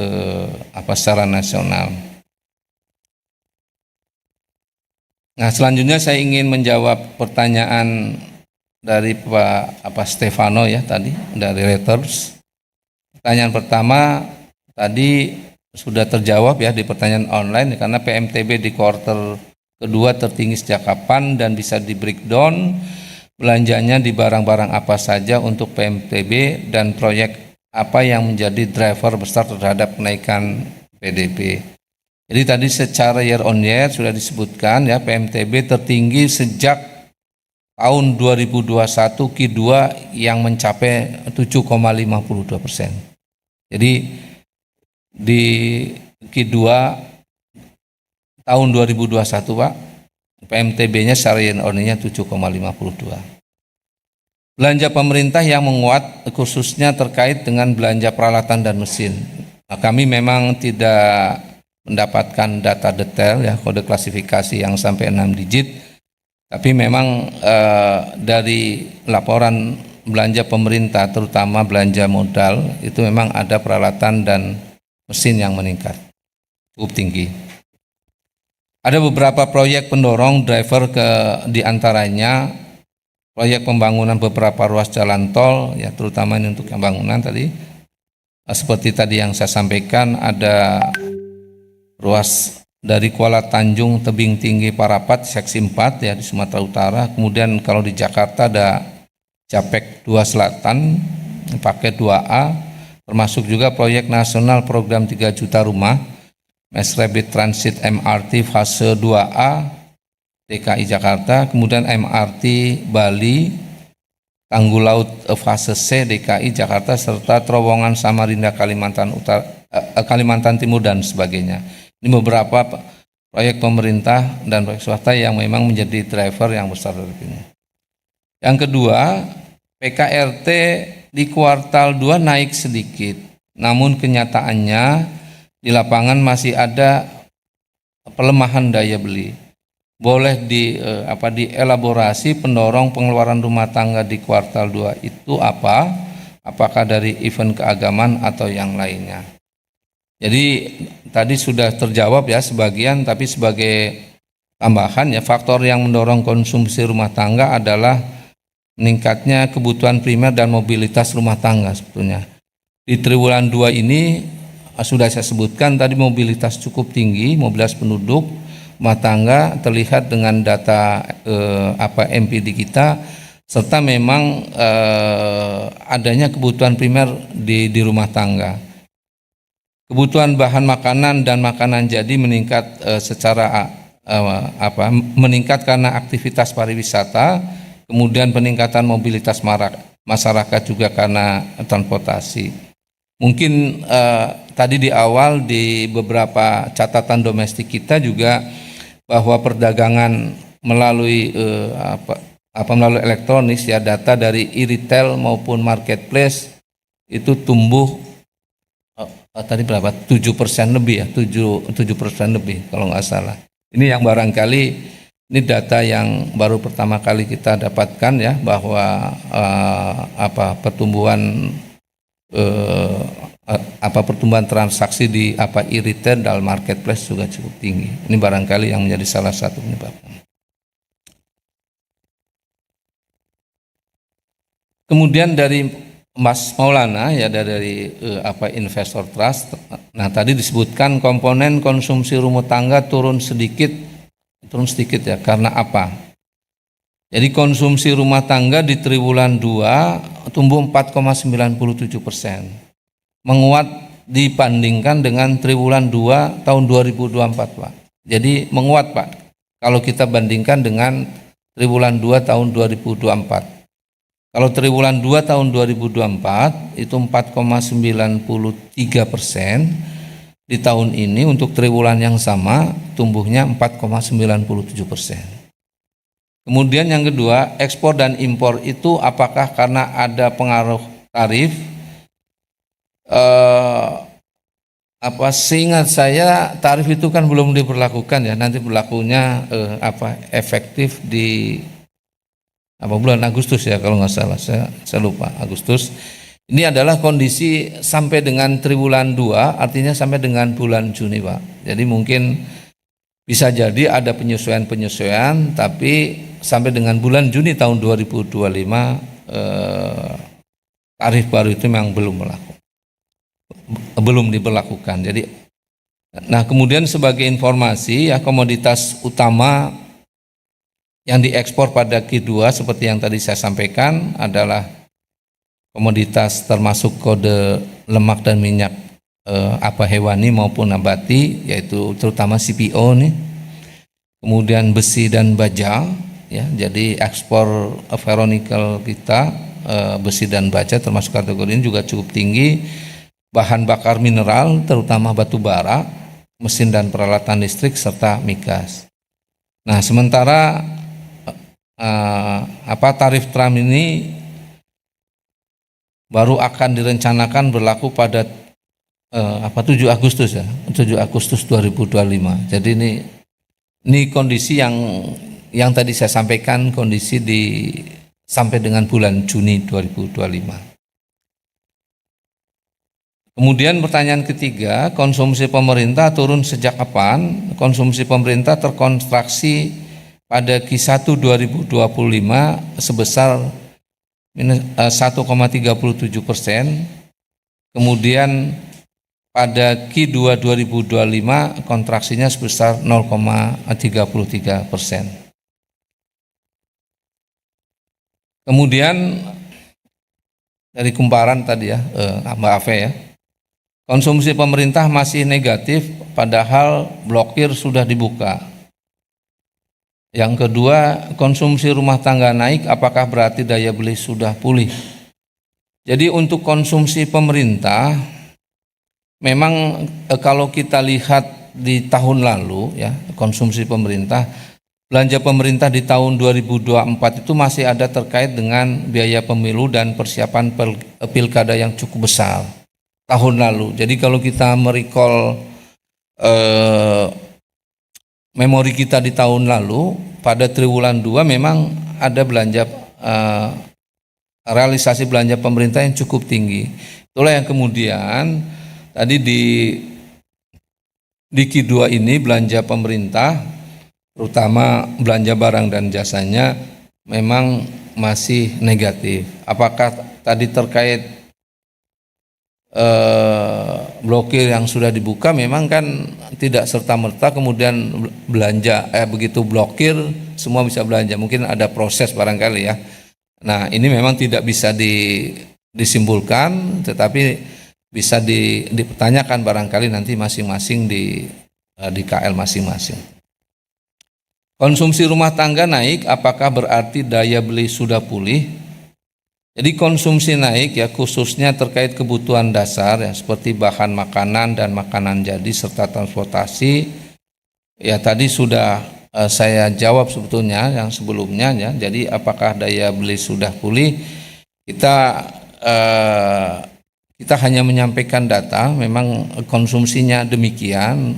secara nasional. Nah, selanjutnya saya ingin menjawab pertanyaan dari Pak Stefano ya tadi dari Reuters. Pertanyaan pertama tadi sudah terjawab ya di pertanyaan online, karena PMTB di kuartal kedua tertinggi sejak kapan dan bisa di breakdown belanjanya di barang-barang apa saja untuk PMTB dan proyek apa yang menjadi driver besar terhadap kenaikan PDB. Jadi tadi secara year on year sudah disebutkan ya, PMTB tertinggi sejak tahun 2021 Q2 yang mencapai 7,52%. Jadi di Q2 tahun 2021 Pak, PMTB-nya secara year on year 7,52. Belanja pemerintah yang menguat khususnya terkait dengan belanja peralatan dan mesin. Nah, kami memang tidak mendapatkan data detail ya, kode klasifikasi yang sampai 6 digit, tapi memang dari laporan belanja pemerintah terutama belanja modal itu memang ada peralatan dan mesin yang meningkat cukup tinggi. Ada beberapa proyek pendorong driver diantaranya proyek pembangunan beberapa ruas jalan tol ya, terutama ini untuk yang bangunan tadi. Seperti tadi yang saya sampaikan, ada ruas dari Kuala Tanjung Tebing Tinggi Parapat seksi 4 ya di Sumatera Utara. Kemudian kalau di Jakarta ada Japek 2 Selatan paket 2A, termasuk juga proyek nasional program 3 juta rumah Mass Rapid Transit MRT fase 2A DKI Jakarta, kemudian MRT Bali Tanggul Laut fase C DKI Jakarta, serta terowongan Samarinda Kalimantan Kalimantan Timur dan sebagainya. Ini beberapa proyek pemerintah dan proyek swasta yang memang menjadi driver yang besar dari ini. Yang kedua, PKRT di kuartal 2 naik sedikit, namun kenyataannya di lapangan masih ada pelemahan daya beli. Boleh dielaborasi pendorong pengeluaran rumah tangga di kuartal 2 itu apa? Apakah dari event keagamaan atau yang lainnya? Jadi tadi sudah terjawab ya sebagian, tapi sebagai tambahan ya, faktor yang mendorong konsumsi rumah tangga adalah meningkatnya kebutuhan primer dan mobilitas rumah tangga sebetulnya. Di triwulan 2 ini sudah saya sebutkan tadi, mobilitas cukup tinggi, mobilitas penduduk rumah tangga terlihat dengan data MPD kita, serta memang adanya kebutuhan primer di rumah tangga. Kebutuhan bahan makanan dan makanan jadi meningkat meningkat karena aktivitas pariwisata, kemudian peningkatan mobilitas masyarakat juga karena transportasi. Mungkin tadi di awal di beberapa catatan domestik kita juga bahwa perdagangan melalui melalui elektronik ya, data dari e-retail maupun marketplace itu tumbuh tadi berapa? 7% lebih ya, 7% lebih kalau nggak salah. Ini yang barangkali ini data yang baru pertama kali kita dapatkan ya, bahwa pertumbuhan transaksi di e-retail dan marketplace juga cukup tinggi. Ini barangkali yang menjadi salah satu penyebabnya. Kemudian dari Mas Maulana ya, dari Investor Trust. Nah, tadi disebutkan komponen konsumsi rumah tangga turun sedikit ya, karena apa? Jadi konsumsi rumah tangga di triwulan 2 tumbuh 4,97%, menguat dibandingkan dengan triwulan 2 tahun 2024, Pak. Jadi menguat, Pak, kalau kita bandingkan dengan triwulan 2 tahun 2024. Kalau triwulan 2 tahun 2024 itu 4,93%, di tahun ini untuk triwulan yang sama tumbuhnya 4,97%. Kemudian yang kedua, ekspor dan impor itu apakah karena ada pengaruh tarif? Seingat saya tarif itu kan belum diberlakukan ya, nanti berlakunya efektif di bulan Agustus ya kalau nggak salah, saya lupa, Agustus. Ini adalah kondisi sampai dengan triwulan 2, artinya sampai dengan bulan Juni, Pak. Jadi mungkin bisa jadi ada penyesuaian, tapi sampai dengan bulan Juni tahun 2025 tarif baru itu memang belum diberlakukan. Jadi, nah kemudian sebagai informasi ya, komoditas utama yang diekspor pada Q2 seperti yang tadi saya sampaikan adalah komoditas termasuk kode lemak dan minyak hewani maupun nabati, yaitu terutama CPO nih. Kemudian besi dan baja ya. Jadi ekspor ferronikel kita besi dan baja termasuk kategori ini juga cukup tinggi. Bahan bakar mineral terutama batu bara, mesin dan peralatan listrik serta migas. Nah, sementara tarif Trump ini baru akan direncanakan berlaku pada 7 Agustus ya, 7 Agustus 2025. Jadi ini kondisi yang tadi saya sampaikan, kondisi sampai dengan bulan Juni 2025. Kemudian pertanyaan ketiga, konsumsi pemerintah turun sejak kapan? Konsumsi pemerintah terkontraksi pada Q1 2025 sebesar minus 1,37%, kemudian pada Q2 2025 kontraksinya sebesar 0,33%. Kemudian dari kumparan tadi ya, Mbak Ave ya, konsumsi pemerintah masih negatif padahal blokir sudah dibuka. Yang kedua, konsumsi rumah tangga naik, apakah berarti daya beli sudah pulih? Jadi untuk konsumsi pemerintah, memang kalau kita lihat di tahun lalu ya, konsumsi pemerintah belanja pemerintah di tahun 2024 itu masih ada terkait dengan biaya pemilu dan persiapan pilkada yang cukup besar tahun lalu. Jadi kalau kita merecall memori kita di tahun lalu, pada triwulan 2 memang ada belanja realisasi belanja pemerintah yang cukup tinggi. Itulah yang kemudian tadi di Q2 ini belanja pemerintah, terutama belanja barang dan jasanya, memang masih negatif. Apakah tadi terkait blokir yang sudah dibuka, memang kan tidak serta-merta kemudian belanja begitu blokir semua bisa belanja, mungkin ada proses barangkali ya. Nah, ini memang tidak bisa disimpulkan, tetapi bisa dipertanyakan barangkali nanti masing-masing di KL masing-masing. Konsumsi rumah tangga naik, apakah berarti daya beli sudah pulih? Jadi konsumsi naik ya, khususnya terkait kebutuhan dasar ya, seperti bahan makanan dan makanan jadi serta transportasi. Ya tadi sudah saya jawab sebetulnya yang sebelumnya ya. Jadi apakah daya beli sudah pulih? Kita hanya menyampaikan data, memang konsumsinya demikian.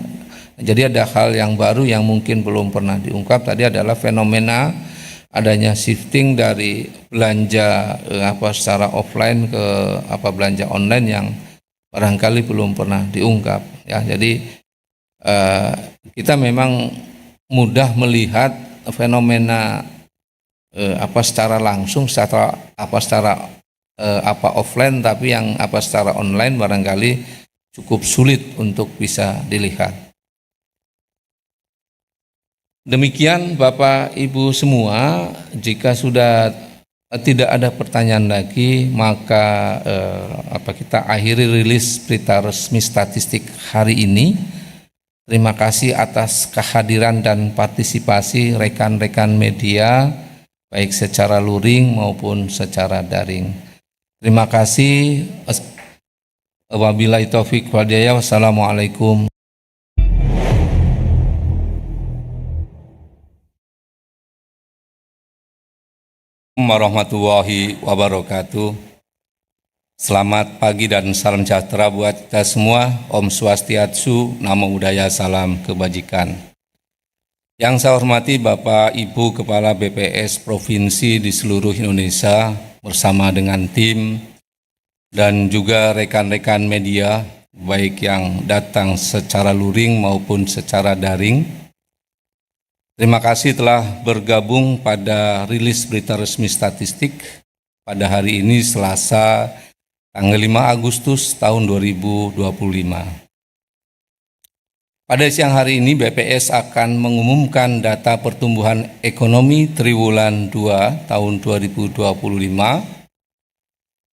Jadi ada hal yang baru yang mungkin belum pernah diungkap. Tadi adalah fenomena adanya shifting dari belanja secara offline ke belanja online yang barangkali belum pernah diungkap ya. Jadi kita memang mudah melihat fenomena secara langsung, secara offline, tapi yang secara online barangkali cukup sulit untuk bisa dilihat. Demikian Bapak Ibu semua, jika sudah tidak ada pertanyaan lagi, maka kita akhiri rilis berita resmi statistik hari ini. Terima kasih atas kehadiran dan partisipasi rekan-rekan media, baik secara luring maupun secara daring. Terima kasih. Wabillahi taufik wal hidayah. Wassalamualaikum warahmatullahi wabarakatuh. Selamat pagi dan salam sejahtera buat kita semua. Om Swastiatsu, Namo Buddhaya, salam kebajikan. Yang saya hormati Bapak Ibu Kepala BPS Provinsi di seluruh Indonesia bersama dengan tim dan juga rekan-rekan media, baik yang datang secara luring maupun secara daring. Terima kasih telah bergabung pada rilis berita resmi statistik pada hari ini Selasa tanggal 5 Agustus tahun 2025. Pada siang hari ini BPS akan mengumumkan data pertumbuhan ekonomi triwulan 2 tahun 2025.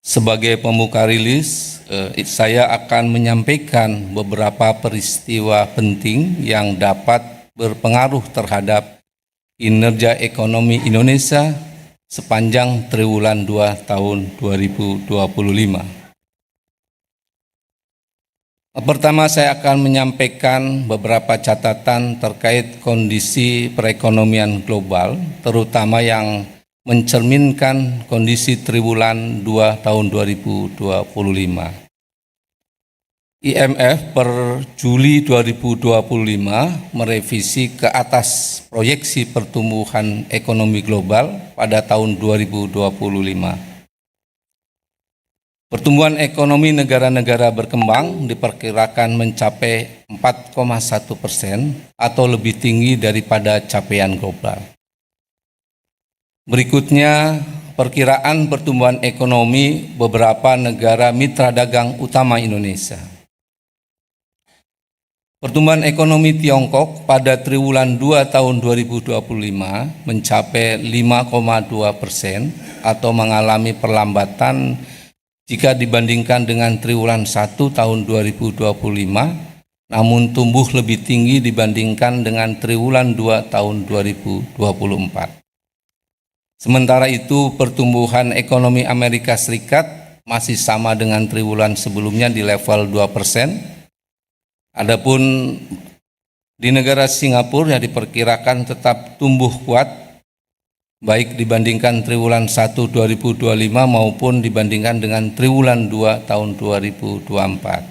Sebagai pembuka rilis, saya akan menyampaikan beberapa peristiwa penting yang dapat berpengaruh terhadap kinerja ekonomi Indonesia sepanjang triwulan 2 tahun 2025. Pertama, saya akan menyampaikan beberapa catatan terkait kondisi perekonomian global, terutama yang mencerminkan kondisi triwulan 2 tahun 2025. IMF per Juli 2025 merevisi ke atas proyeksi pertumbuhan ekonomi global pada tahun 2025. Pertumbuhan ekonomi negara-negara berkembang diperkirakan mencapai 4,1% atau lebih tinggi daripada capaian global. Berikutnya, perkiraan pertumbuhan ekonomi beberapa negara mitra dagang utama Indonesia. Pertumbuhan ekonomi Tiongkok pada triwulan 2 tahun 2025 mencapai 5,2% atau mengalami perlambatan jika dibandingkan dengan triwulan 1 tahun 2025, namun tumbuh lebih tinggi dibandingkan dengan triwulan 2 tahun 2024. Sementara itu, pertumbuhan ekonomi Amerika Serikat masih sama dengan triwulan sebelumnya di level 2%. Adapun Di negara Singapura yang diperkirakan tetap tumbuh kuat, baik dibandingkan triwulan 1 2025 maupun dibandingkan dengan triwulan 2 tahun 2024.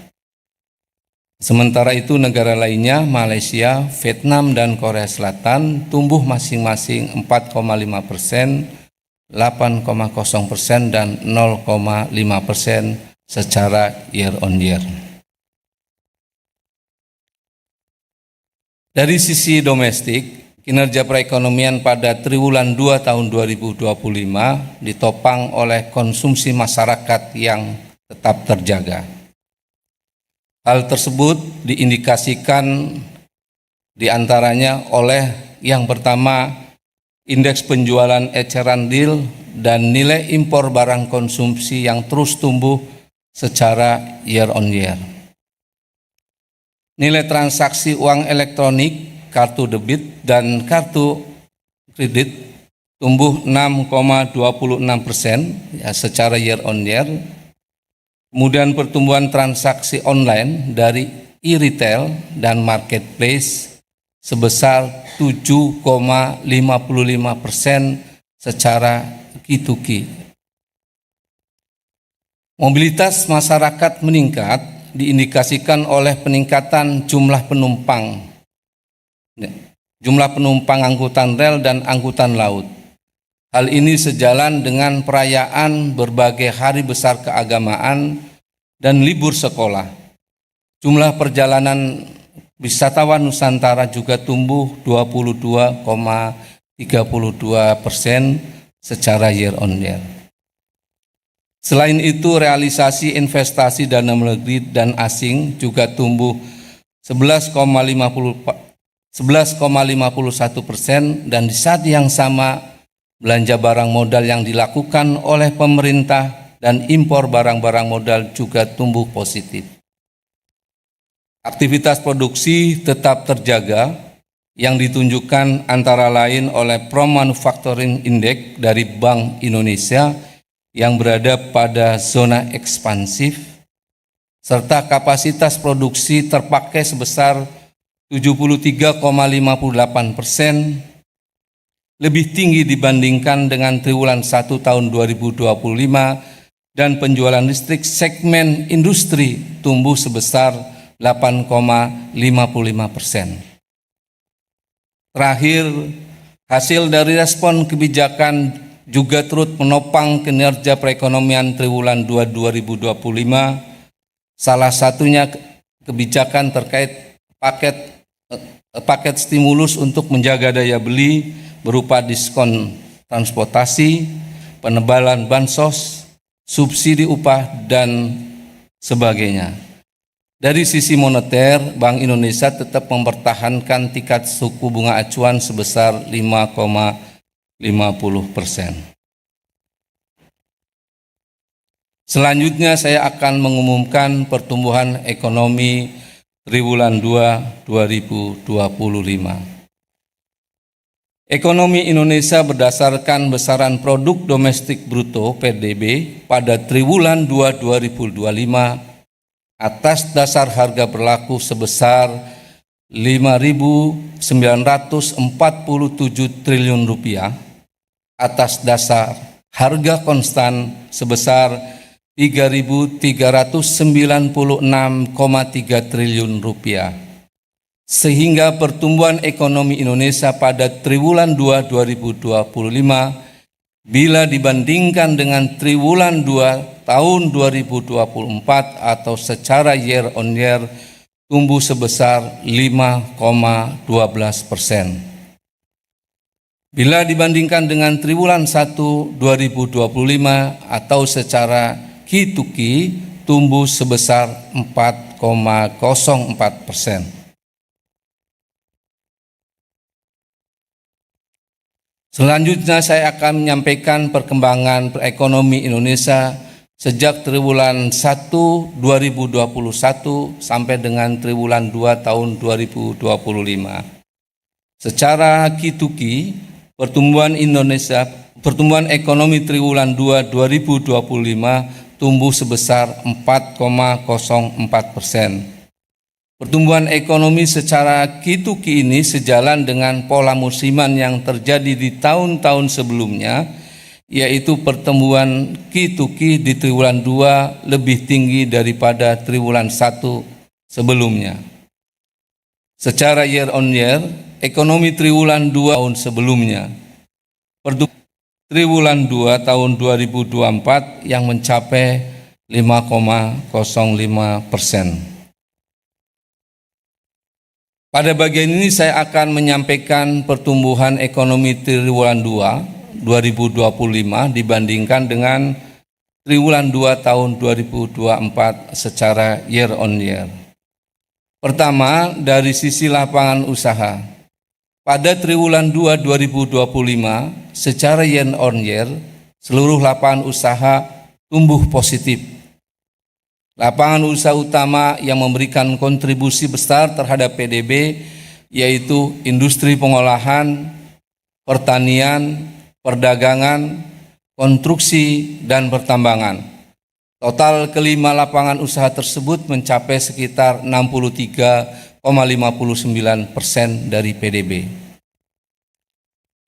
Sementara itu negara lainnya, Malaysia, Vietnam, dan Korea Selatan tumbuh masing-masing 4,5%, 8,0%, dan 0,5% secara year on year. Dari sisi domestik, kinerja perekonomian pada triwulan 2 tahun 2025 ditopang oleh konsumsi masyarakat yang tetap terjaga. Hal tersebut diindikasikan diantaranya oleh yang pertama, indeks penjualan eceran deal dan nilai impor barang konsumsi yang terus tumbuh secara year on year. Nilai transaksi uang elektronik, kartu debit, dan kartu kredit tumbuh 6,26% secara year on year. Kemudian pertumbuhan transaksi online dari e-retail dan marketplace sebesar 7,55% secara Q2Q. Mobilitas masyarakat meningkat diindikasikan oleh peningkatan jumlah penumpang angkutan rel dan angkutan laut. Hal ini sejalan dengan perayaan berbagai hari besar keagamaan dan libur sekolah. Jumlah perjalanan wisatawan Nusantara juga tumbuh 22,32% secara year on year. Selain itu, realisasi investasi dalam negeri dan asing juga tumbuh 11,51% dan di saat yang sama belanja barang modal yang dilakukan oleh pemerintah dan impor barang-barang modal juga tumbuh positif. Aktivitas produksi tetap terjaga yang ditunjukkan antara lain oleh Pro Manufacturing Index dari Bank Indonesia yang berada pada zona ekspansif, serta kapasitas produksi terpakai sebesar 73,58%, lebih tinggi dibandingkan dengan triwulan 1 tahun 2025, dan penjualan listrik segmen industri tumbuh sebesar 8,55%. Terakhir, hasil dari respon kebijakan juga turut menopang kinerja perekonomian triwulan 2 2025, salah satunya kebijakan terkait paket stimulus untuk menjaga daya beli berupa diskon transportasi, penebalan bansos, subsidi upah, dan sebagainya. Dari sisi moneter, Bank Indonesia tetap mempertahankan tingkat suku bunga acuan sebesar 5,50%. Selanjutnya saya akan mengumumkan pertumbuhan ekonomi triwulan 2 2025. Ekonomi Indonesia berdasarkan besaran produk domestik bruto (PDB) pada triwulan 2 2025 atas dasar harga berlaku sebesar Rp5.947 triliun, atas dasar harga konstan sebesar Rp3.396,3 triliun, sehingga pertumbuhan ekonomi Indonesia pada triwulan 2 2025 bila dibandingkan dengan triwulan 2 tahun 2024 atau secara year on year tumbuh sebesar 5,12%. Bila dibandingkan dengan triwulan 1 2025 atau secara Q2Q tumbuh sebesar 4,04%. Selanjutnya saya akan menyampaikan perkembangan perekonomi Indonesia sejak triwulan 1 2021 sampai dengan triwulan 2 tahun 2025. Secara Q2Q, pertumbuhan ekonomi triwulan 2 2025 tumbuh sebesar 4,04%. Pertumbuhan ekonomi secara Q2Q ini sejalan dengan pola musiman yang terjadi di tahun-tahun sebelumnya, yaitu pertumbuhan Q2Q di triwulan 2 lebih tinggi daripada triwulan 1 sebelumnya. Secara year on year, ekonomi triwulan 2 tahun sebelumnya, triwulan 2 tahun 2024 yang mencapai 5,05%. Pada bagian ini saya akan menyampaikan pertumbuhan ekonomi triwulan 2 2025 dibandingkan dengan triwulan 2 tahun 2024 secara year on year. Pertama, dari sisi lapangan usaha. Pada triwulan 2 2025 secara year on year, seluruh lapangan usaha tumbuh positif. Lapangan usaha utama yang memberikan kontribusi besar terhadap PDB yaitu industri pengolahan, pertanian, perdagangan, konstruksi, dan pertambangan. Total kelima lapangan usaha tersebut mencapai sekitar 63,59% dari PDB.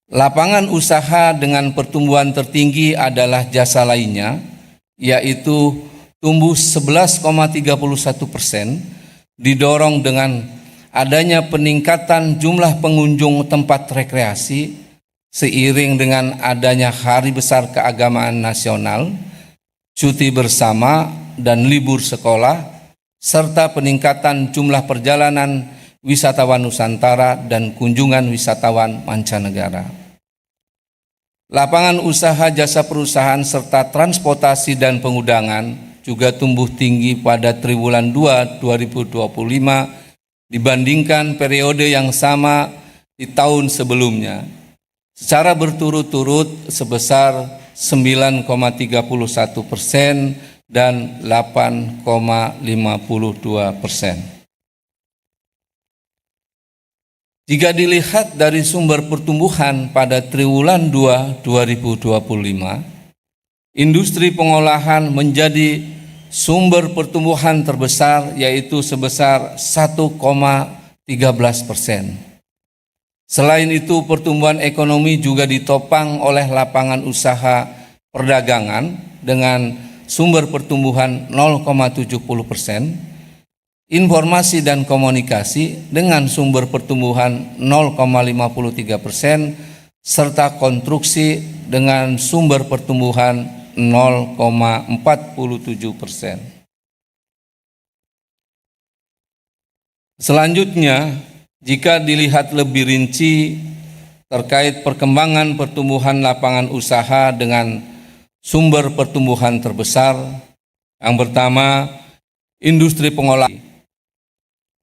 Lapangan usaha dengan pertumbuhan tertinggi adalah jasa lainnya, yaitu tumbuh 11,31%, didorong dengan adanya peningkatan jumlah pengunjung tempat rekreasi seiring dengan adanya hari besar keagamaan nasional, cuti bersama, dan libur sekolah, serta peningkatan jumlah perjalanan wisatawan Nusantara dan kunjungan wisatawan mancanegara. Lapangan usaha jasa perusahaan serta transportasi dan pengudangan juga tumbuh tinggi pada triwulan 2 2025 dibandingkan periode yang sama di tahun sebelumnya, secara berturut-turut sebesar 9,31% dan 8,52%. Jika dilihat dari sumber pertumbuhan pada triwulan 2 2025, industri pengolahan menjadi sumber pertumbuhan terbesar yaitu sebesar 1,13%. Selain itu, pertumbuhan ekonomi juga ditopang oleh lapangan usaha perdagangan dengan sumber pertumbuhan 0,70%, informasi dan komunikasi dengan sumber pertumbuhan 0,53%, serta konstruksi dengan sumber pertumbuhan 0,47%. Selanjutnya, jika dilihat lebih rinci terkait perkembangan pertumbuhan lapangan usaha dengan sumber pertumbuhan terbesar, yang pertama, industri pengolahan.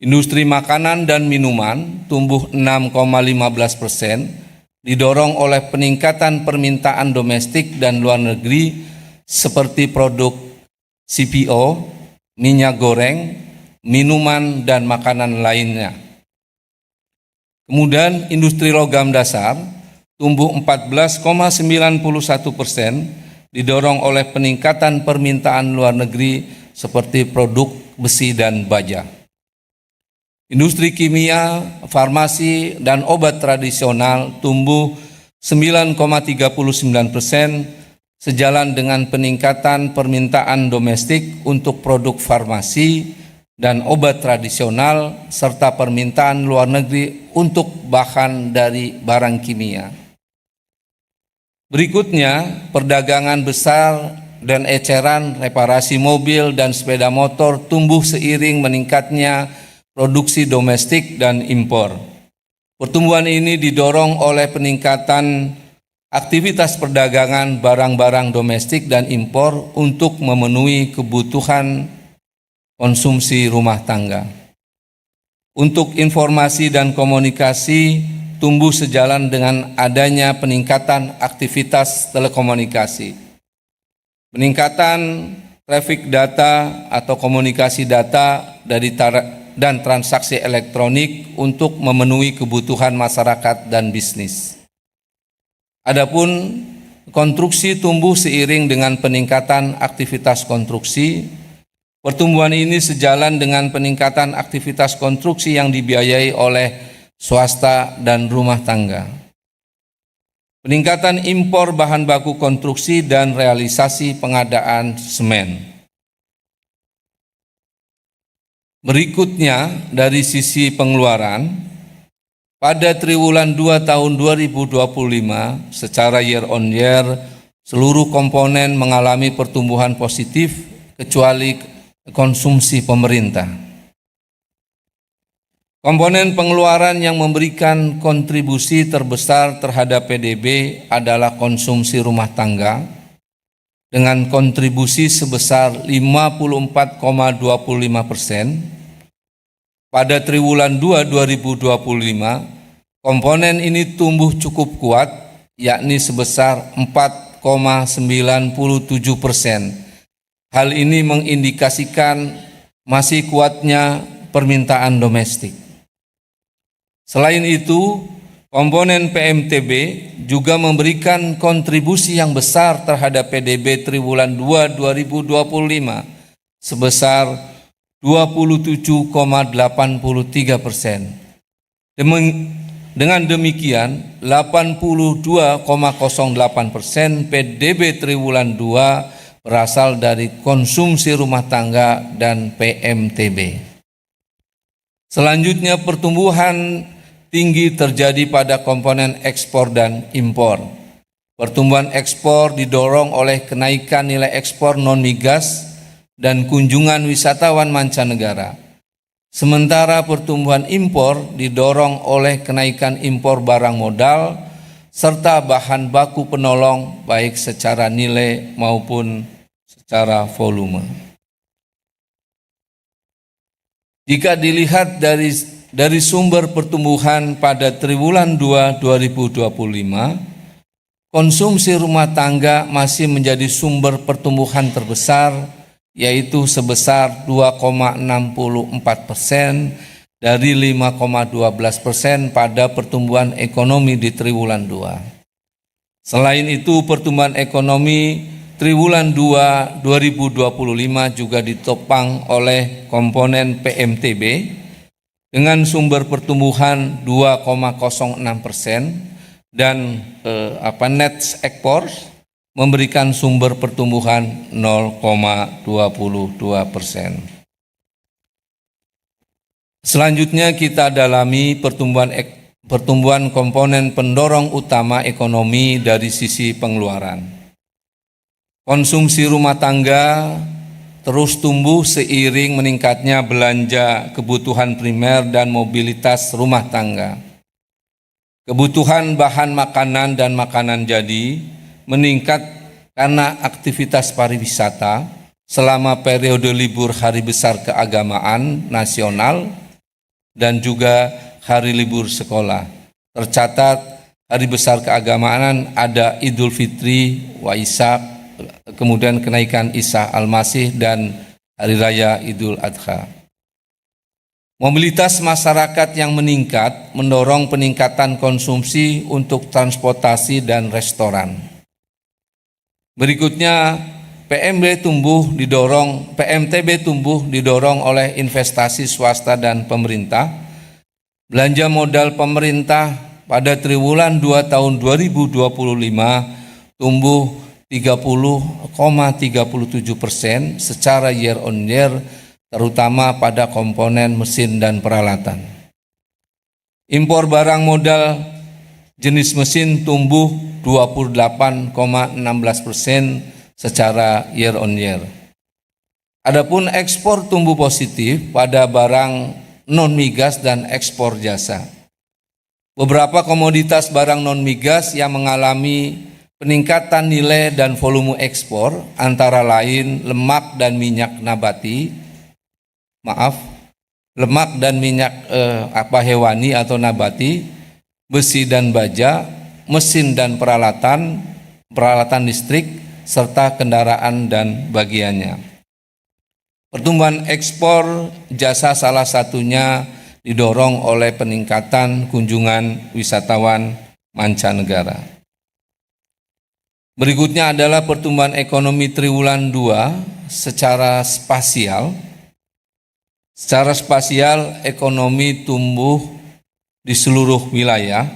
Industri makanan dan minuman tumbuh 6,15%, didorong oleh peningkatan permintaan domestik dan luar negeri seperti produk CPO, minyak goreng, minuman, dan makanan lainnya. Kemudian industri logam dasar tumbuh 14,91%, didorong oleh peningkatan permintaan luar negeri seperti produk besi dan baja. Industri kimia, farmasi, dan obat tradisional tumbuh 9,39%, sejalan dengan peningkatan permintaan domestik untuk produk farmasi dan obat tradisional, serta permintaan luar negeri untuk bahan dari barang kimia. Berikutnya, perdagangan besar dan eceran, reparasi mobil dan sepeda motor tumbuh seiring meningkatnya produksi domestik dan impor. Pertumbuhan ini didorong oleh peningkatan aktivitas perdagangan barang-barang domestik dan impor untuk memenuhi kebutuhan konsumsi rumah tangga. Untuk informasi dan komunikasi tumbuh sejalan dengan adanya peningkatan aktivitas telekomunikasi. Peningkatan traffic data atau komunikasi data dan transaksi elektronik untuk memenuhi kebutuhan masyarakat dan bisnis. Adapun konstruksi tumbuh seiring dengan peningkatan aktivitas konstruksi, Pertumbuhan ini sejalan dengan peningkatan aktivitas konstruksi yang dibiayai oleh swasta dan rumah tangga. Peningkatan impor bahan baku konstruksi dan realisasi pengadaan semen. Berikutnya dari sisi pengeluaran, pada triwulan 2 tahun 2025 secara year on year seluruh komponen mengalami pertumbuhan positif kecuali konsumsi pemerintah. Komponen pengeluaran yang memberikan kontribusi terbesar terhadap PDB adalah konsumsi rumah tangga dengan kontribusi sebesar 54,25%. Pada triwulan 2 2025, komponen ini tumbuh cukup kuat, yakni sebesar 4,97%. Hal ini mengindikasikan masih kuatnya permintaan domestik. Selain itu, komponen PMTB juga memberikan kontribusi yang besar terhadap PDB triwulan 2 2025 sebesar 27,83%. Dengan demikian, 82,08% PDB triwulan 2 berasal dari konsumsi rumah tangga dan PMTB. Selanjutnya, pertumbuhan tinggi terjadi pada komponen ekspor dan impor. Pertumbuhan ekspor didorong oleh kenaikan nilai ekspor non-migas dan kunjungan wisatawan mancanegara. Sementara pertumbuhan impor didorong oleh kenaikan impor barang modal serta bahan baku penolong baik secara nilai maupun secara volume. Jika dilihat dari sumber pertumbuhan pada triwulan 2 2025, konsumsi rumah tangga masih menjadi sumber pertumbuhan terbesar, yaitu sebesar 2,64% dari 5,12% pada pertumbuhan ekonomi di triwulan 2. Selain itu, pertumbuhan ekonomi triwulan 2 2025 juga ditopang oleh komponen PMTB dengan sumber pertumbuhan 2,06% dan net ekspor memberikan sumber pertumbuhan 0,22%. Selanjutnya kita dalami pertumbuhan komponen pendorong utama ekonomi dari sisi pengeluaran. Konsumsi rumah tangga terus tumbuh seiring meningkatnya belanja kebutuhan primer dan mobilitas rumah tangga. Kebutuhan bahan makanan dan makanan jadi meningkat karena aktivitas pariwisata selama periode libur Hari Besar Keagamaan Nasional dan juga hari libur sekolah. Tercatat Hari Besar Keagamaan ada Idul Fitri, Waisak, kemudian kenaikan Isa Al-Masih dan Hari Raya Idul Adha. Mobilitas masyarakat yang meningkat mendorong peningkatan konsumsi untuk transportasi dan restoran. Berikutnya, PMTB tumbuh didorong oleh investasi swasta dan pemerintah. Belanja modal pemerintah pada triwulan 2 tahun 2025 tumbuh 30,37% secara year on year, terutama pada komponen mesin dan peralatan. Impor barang modal jenis mesin tumbuh 28,16% secara year on year. Adapun ekspor tumbuh positif pada barang non-migas dan ekspor jasa. Beberapa komoditas barang non-migas yang mengalami peningkatan nilai dan volume ekspor antara lain lemak dan minyak hewani atau nabati, besi dan baja, mesin dan peralatan listrik, serta kendaraan dan bagiannya. Pertumbuhan ekspor jasa salah satunya didorong oleh peningkatan kunjungan wisatawan mancanegara. Berikutnya adalah pertumbuhan ekonomi triwulan 2 secara spasial ekonomi tumbuh di seluruh wilayah.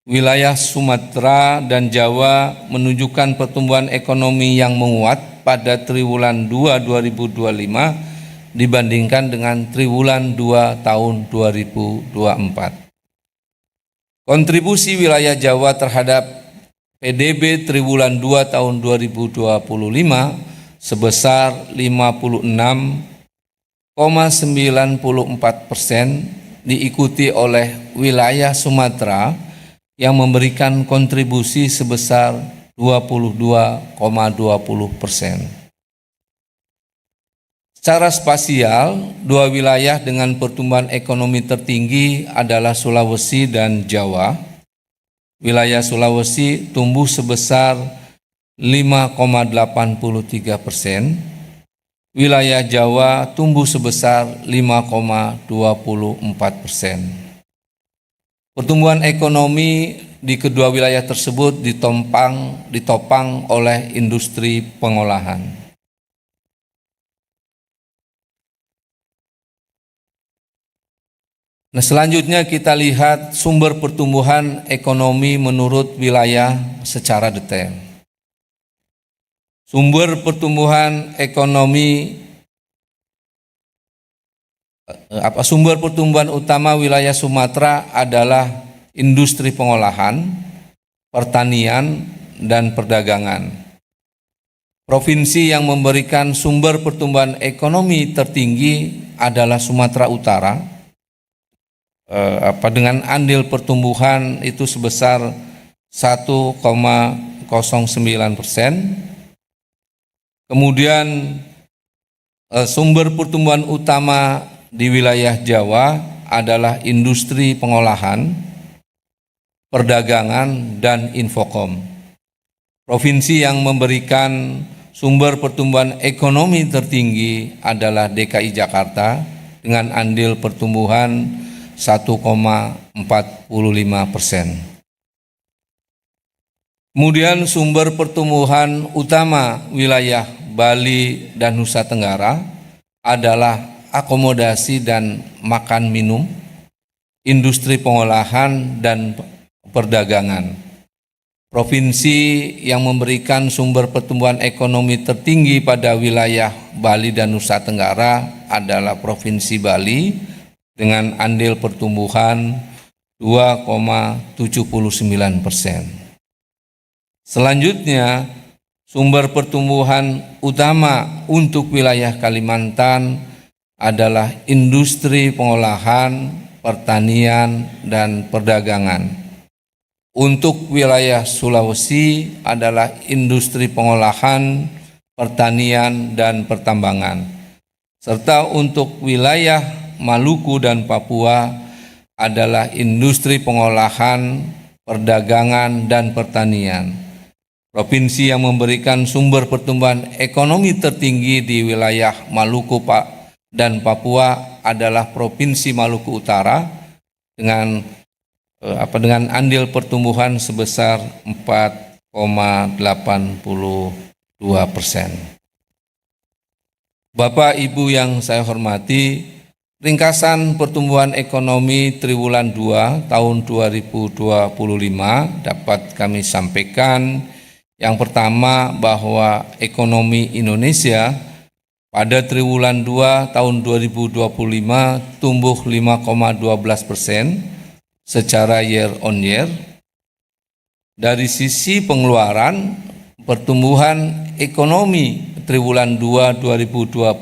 Wilayah Sumatera dan Jawa menunjukkan pertumbuhan ekonomi yang menguat pada triwulan 2 2025 dibandingkan dengan triwulan 2 tahun 2024. Kontribusi wilayah Jawa terhadap PDB triwulan 2 tahun 2025 sebesar 56,94%, diikuti oleh wilayah Sumatera yang memberikan kontribusi sebesar 22,20%. Secara spasial, dua wilayah dengan pertumbuhan ekonomi tertinggi adalah Sulawesi dan Jawa. Wilayah Sulawesi tumbuh sebesar 5,83%, wilayah Jawa tumbuh sebesar 5,24%. Pertumbuhan ekonomi di kedua wilayah tersebut ditopang oleh industri pengolahan. Nah, selanjutnya kita lihat sumber pertumbuhan ekonomi menurut wilayah secara detail. Sumber pertumbuhan utama wilayah Sumatera adalah industri pengolahan, pertanian, dan perdagangan. Provinsi yang memberikan sumber pertumbuhan ekonomi tertinggi adalah Sumatera Utara, dengan andil pertumbuhan itu sebesar 1,09%. Kemudian sumber pertumbuhan utama di wilayah Jawa adalah industri pengolahan, perdagangan, dan infokom. Provinsi yang memberikan sumber pertumbuhan ekonomi tertinggi adalah DKI Jakarta dengan andil pertumbuhan 1,45%. Kemudian sumber pertumbuhan utama wilayah Bali dan Nusa Tenggara adalah akomodasi dan makan minum, industri pengolahan, dan perdagangan. Provinsi yang memberikan sumber pertumbuhan ekonomi tertinggi pada wilayah Bali dan Nusa Tenggara adalah Provinsi Bali dengan andil pertumbuhan 2,79%. Selanjutnya, sumber pertumbuhan utama untuk wilayah Kalimantan adalah industri pengolahan, pertanian, dan perdagangan. Untuk wilayah Sulawesi adalah industri pengolahan, pertanian, dan pertambangan. Serta untuk wilayah Maluku dan Papua adalah industri pengolahan, perdagangan, dan pertanian. Provinsi yang memberikan sumber pertumbuhan ekonomi tertinggi di wilayah Maluku dan Papua adalah Provinsi Maluku Utara dengan andil pertumbuhan sebesar 4,82%. Bapak Ibu yang saya hormati, ringkasan pertumbuhan ekonomi triwulan 2 tahun 2025 dapat kami sampaikan. Yang pertama, bahwa ekonomi Indonesia pada triwulan 2 tahun 2025 tumbuh 5,12% secara year on year. Dari sisi pengeluaran, pertumbuhan ekonomi triwulan 2 2025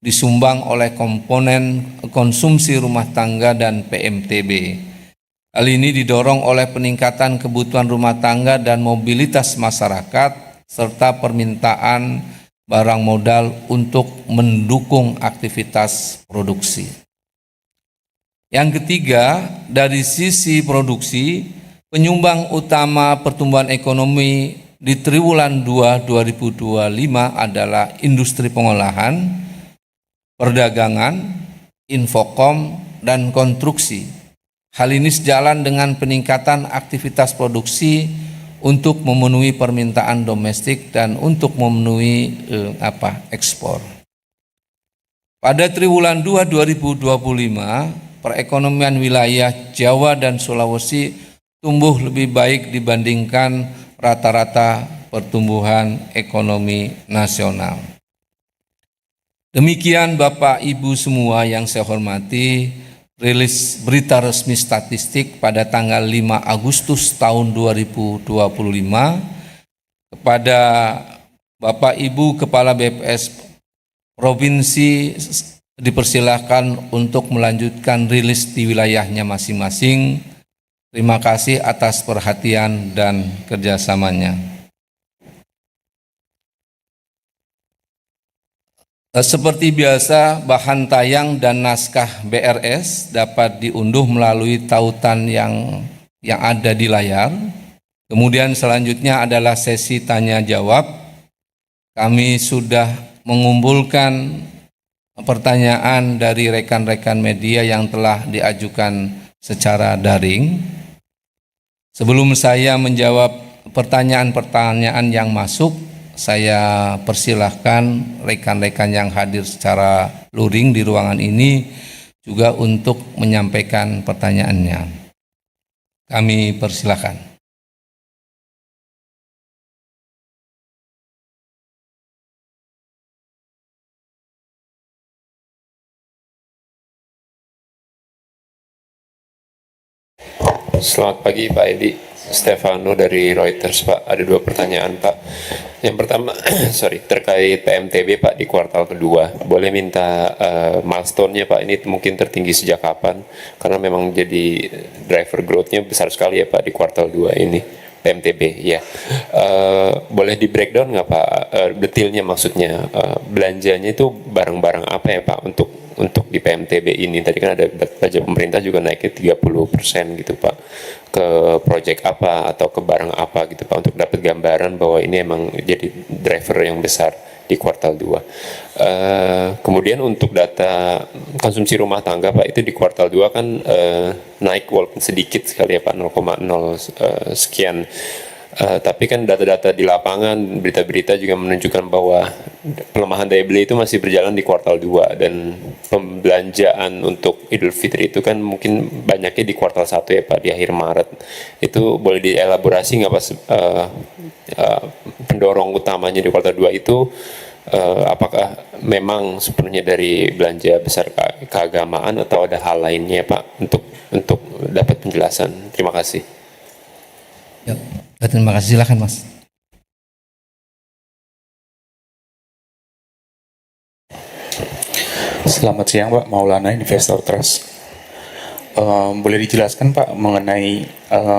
disumbang oleh komponen konsumsi rumah tangga dan PMTB. Hal ini didorong oleh peningkatan kebutuhan rumah tangga dan mobilitas masyarakat serta permintaan barang modal untuk mendukung aktivitas produksi. Yang ketiga, dari sisi produksi, penyumbang utama pertumbuhan ekonomi di triwulan 2 2025 adalah industri pengolahan, perdagangan, infokom, dan konstruksi. Hal ini sejalan dengan peningkatan aktivitas produksi untuk memenuhi permintaan domestik dan untuk memenuhi ekspor. Pada triwulan 2 2025, perekonomian wilayah Jawa dan Sulawesi tumbuh lebih baik dibandingkan rata-rata pertumbuhan ekonomi nasional. Demikian Bapak Ibu semua yang saya hormati, rilis berita resmi statistik pada tanggal 5 Agustus tahun 2025 kepada Bapak Ibu Kepala BPS Provinsi dipersilahkan untuk melanjutkan rilis di wilayahnya masing-masing. Terima kasih atas perhatian dan kerjasamanya. Seperti biasa, bahan tayang dan naskah BRS dapat diunduh melalui tautan yang ada di layar. Kemudian selanjutnya adalah sesi tanya jawab. Kami sudah mengumpulkan pertanyaan dari rekan-rekan media yang telah diajukan secara daring. Sebelum saya menjawab pertanyaan-pertanyaan yang masuk, saya persilahkan rekan-rekan yang hadir secara luring di ruangan ini juga untuk menyampaikan pertanyaannya. Kami persilahkan. Selamat pagi Pak Edi, Stefano dari Reuters Pak. Ada 2 pertanyaan Pak. Yang pertama, terkait PMTB Pak di kuartal kedua. Boleh minta milestone-nya Pak, ini mungkin tertinggi sejak kapan? Karena memang jadi driver growth-nya besar sekali ya Pak di kuartal 2 ini. PMTB ya. Boleh di breakdown nggak Pak, detailnya maksudnya, belanjanya itu barang-barang apa ya Pak untuk di PMTB ini? Tadi kan ada belanja pemerintah juga naiknya 30% gitu Pak, ke proyek apa atau ke barang apa gitu Pak, untuk dapat gambaran bahwa ini emang jadi driver yang besar di kuartal 2. Kemudian untuk data konsumsi rumah tangga Pak, itu di kuartal 2 kan naik walaupun sedikit sekali ya Pak, 0,0 sekian. Tapi kan data-data di lapangan, berita-berita juga menunjukkan bahwa pelemahan daya beli itu masih berjalan di kuartal 2, dan pembelanjaan untuk Idul Fitri itu kan mungkin banyaknya di kuartal 1 ya Pak, di akhir Maret. Itu boleh dielaborasi nggak Pak, pendorong utamanya di kuartal 2 itu apakah memang sepenuhnya dari belanja besar keagamaan atau ada hal lainnya Pak, untuk dapat penjelasan. Terima kasih. Ya, terima kasih, silakan Mas. Selamat siang Pak, Maulana, Investor Trust. Boleh dijelaskan Pak mengenai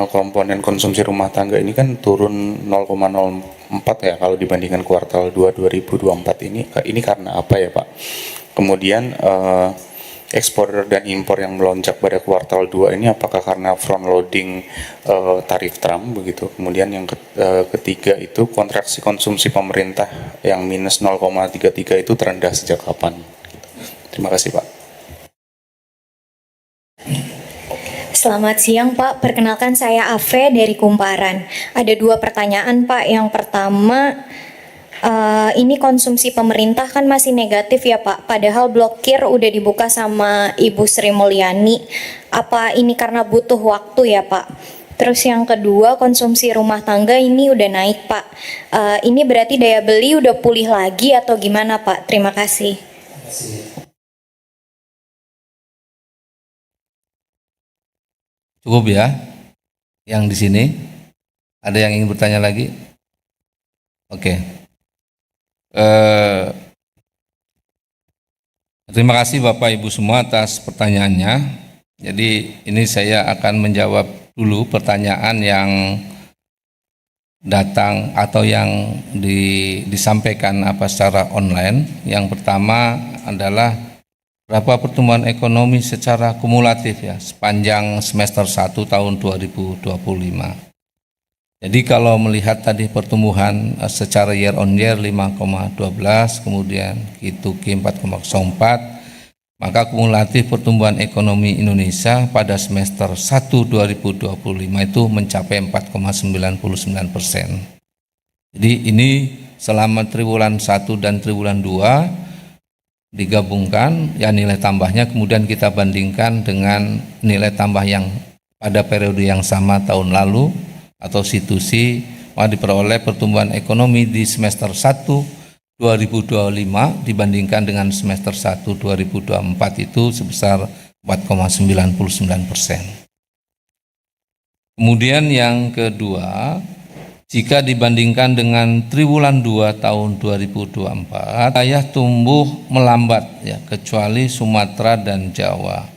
komponen konsumsi rumah tangga ini kan turun 0,04 ya kalau dibandingkan kuartal 2 2024 ini. Ini karena apa ya Pak? Kemudian ekspor dan impor yang melonjak pada kuartal 2 ini apakah karena front loading tarif Trump begitu? Kemudian yang ketiga itu kontraksi konsumsi pemerintah yang minus 0,33 itu terendah sejak kapan? Terima kasih Pak. Selamat siang Pak, perkenalkan saya Ave dari Kumparan. Ada 2 pertanyaan Pak. Yang pertama, ini konsumsi pemerintah kan masih negatif ya Pak, padahal blokir udah dibuka sama Ibu Sri Mulyani. Apa ini karena butuh waktu ya Pak? Terus yang kedua, konsumsi rumah tangga ini udah naik Pak. Ini berarti daya beli udah pulih lagi atau gimana Pak? Terima kasih. Cukup ya, yang di sini. Ada yang ingin bertanya lagi? Oke. Terima kasih Bapak Ibu semua atas pertanyaannya. Jadi ini saya akan menjawab dulu pertanyaan yang datang atau yang disampaikan secara online. Yang pertama adalah berapa pertumbuhan ekonomi secara kumulatif ya sepanjang semester 1 tahun 2025. Jadi kalau melihat tadi pertumbuhan secara year on year 5,12, kemudian Q2Q 4,04, maka kumulatif pertumbuhan ekonomi Indonesia pada semester 1 2025 itu mencapai 4,99%. Jadi ini selama triwulan 1 dan triwulan 2 digabungkan, ya nilai tambahnya kemudian kita bandingkan dengan nilai tambah yang pada periode yang sama tahun lalu atau situsi, maka diperoleh pertumbuhan ekonomi di semester 1 2025 dibandingkan dengan semester 1 2024 itu sebesar 4,99%. Kemudian yang kedua, jika dibandingkan dengan triwulan 2 tahun 2024, wilayah tumbuh melambat ya, kecuali Sumatera dan Jawa.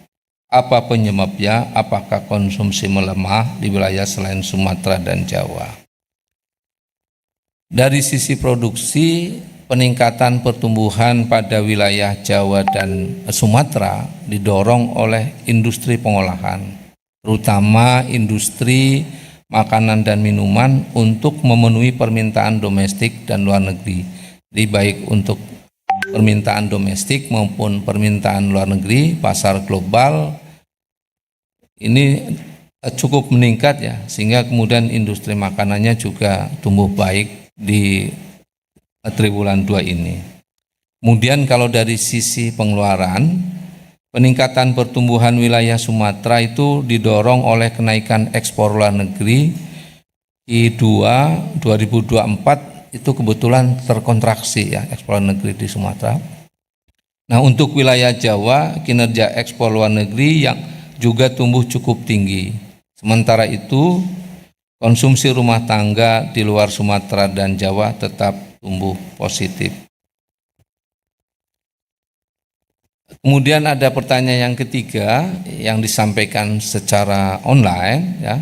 Apa penyebabnya? Apakah konsumsi melemah di wilayah selain Sumatera dan Jawa? Dari sisi produksi, peningkatan pertumbuhan pada wilayah Jawa dan Sumatera didorong oleh industri pengolahan, terutama industri makanan dan minuman untuk memenuhi permintaan domestik dan luar negeri. Jadi baik untuk permintaan domestik maupun permintaan luar negeri, pasar global ini cukup meningkat ya, sehingga kemudian industri makanannya juga tumbuh baik di triwulan 2 ini. Kemudian kalau dari sisi pengeluaran, peningkatan pertumbuhan wilayah Sumatera itu didorong oleh kenaikan ekspor luar negeri. Q2 2024 itu kebetulan terkontraksi ya, ekspor luar negeri di Sumatera. Nah, untuk wilayah Jawa, kinerja ekspor luar negeri yang juga tumbuh cukup tinggi. Sementara itu, konsumsi rumah tangga di luar Sumatera dan Jawa tetap tumbuh positif. Kemudian ada pertanyaan yang ketiga yang disampaikan secara online ya.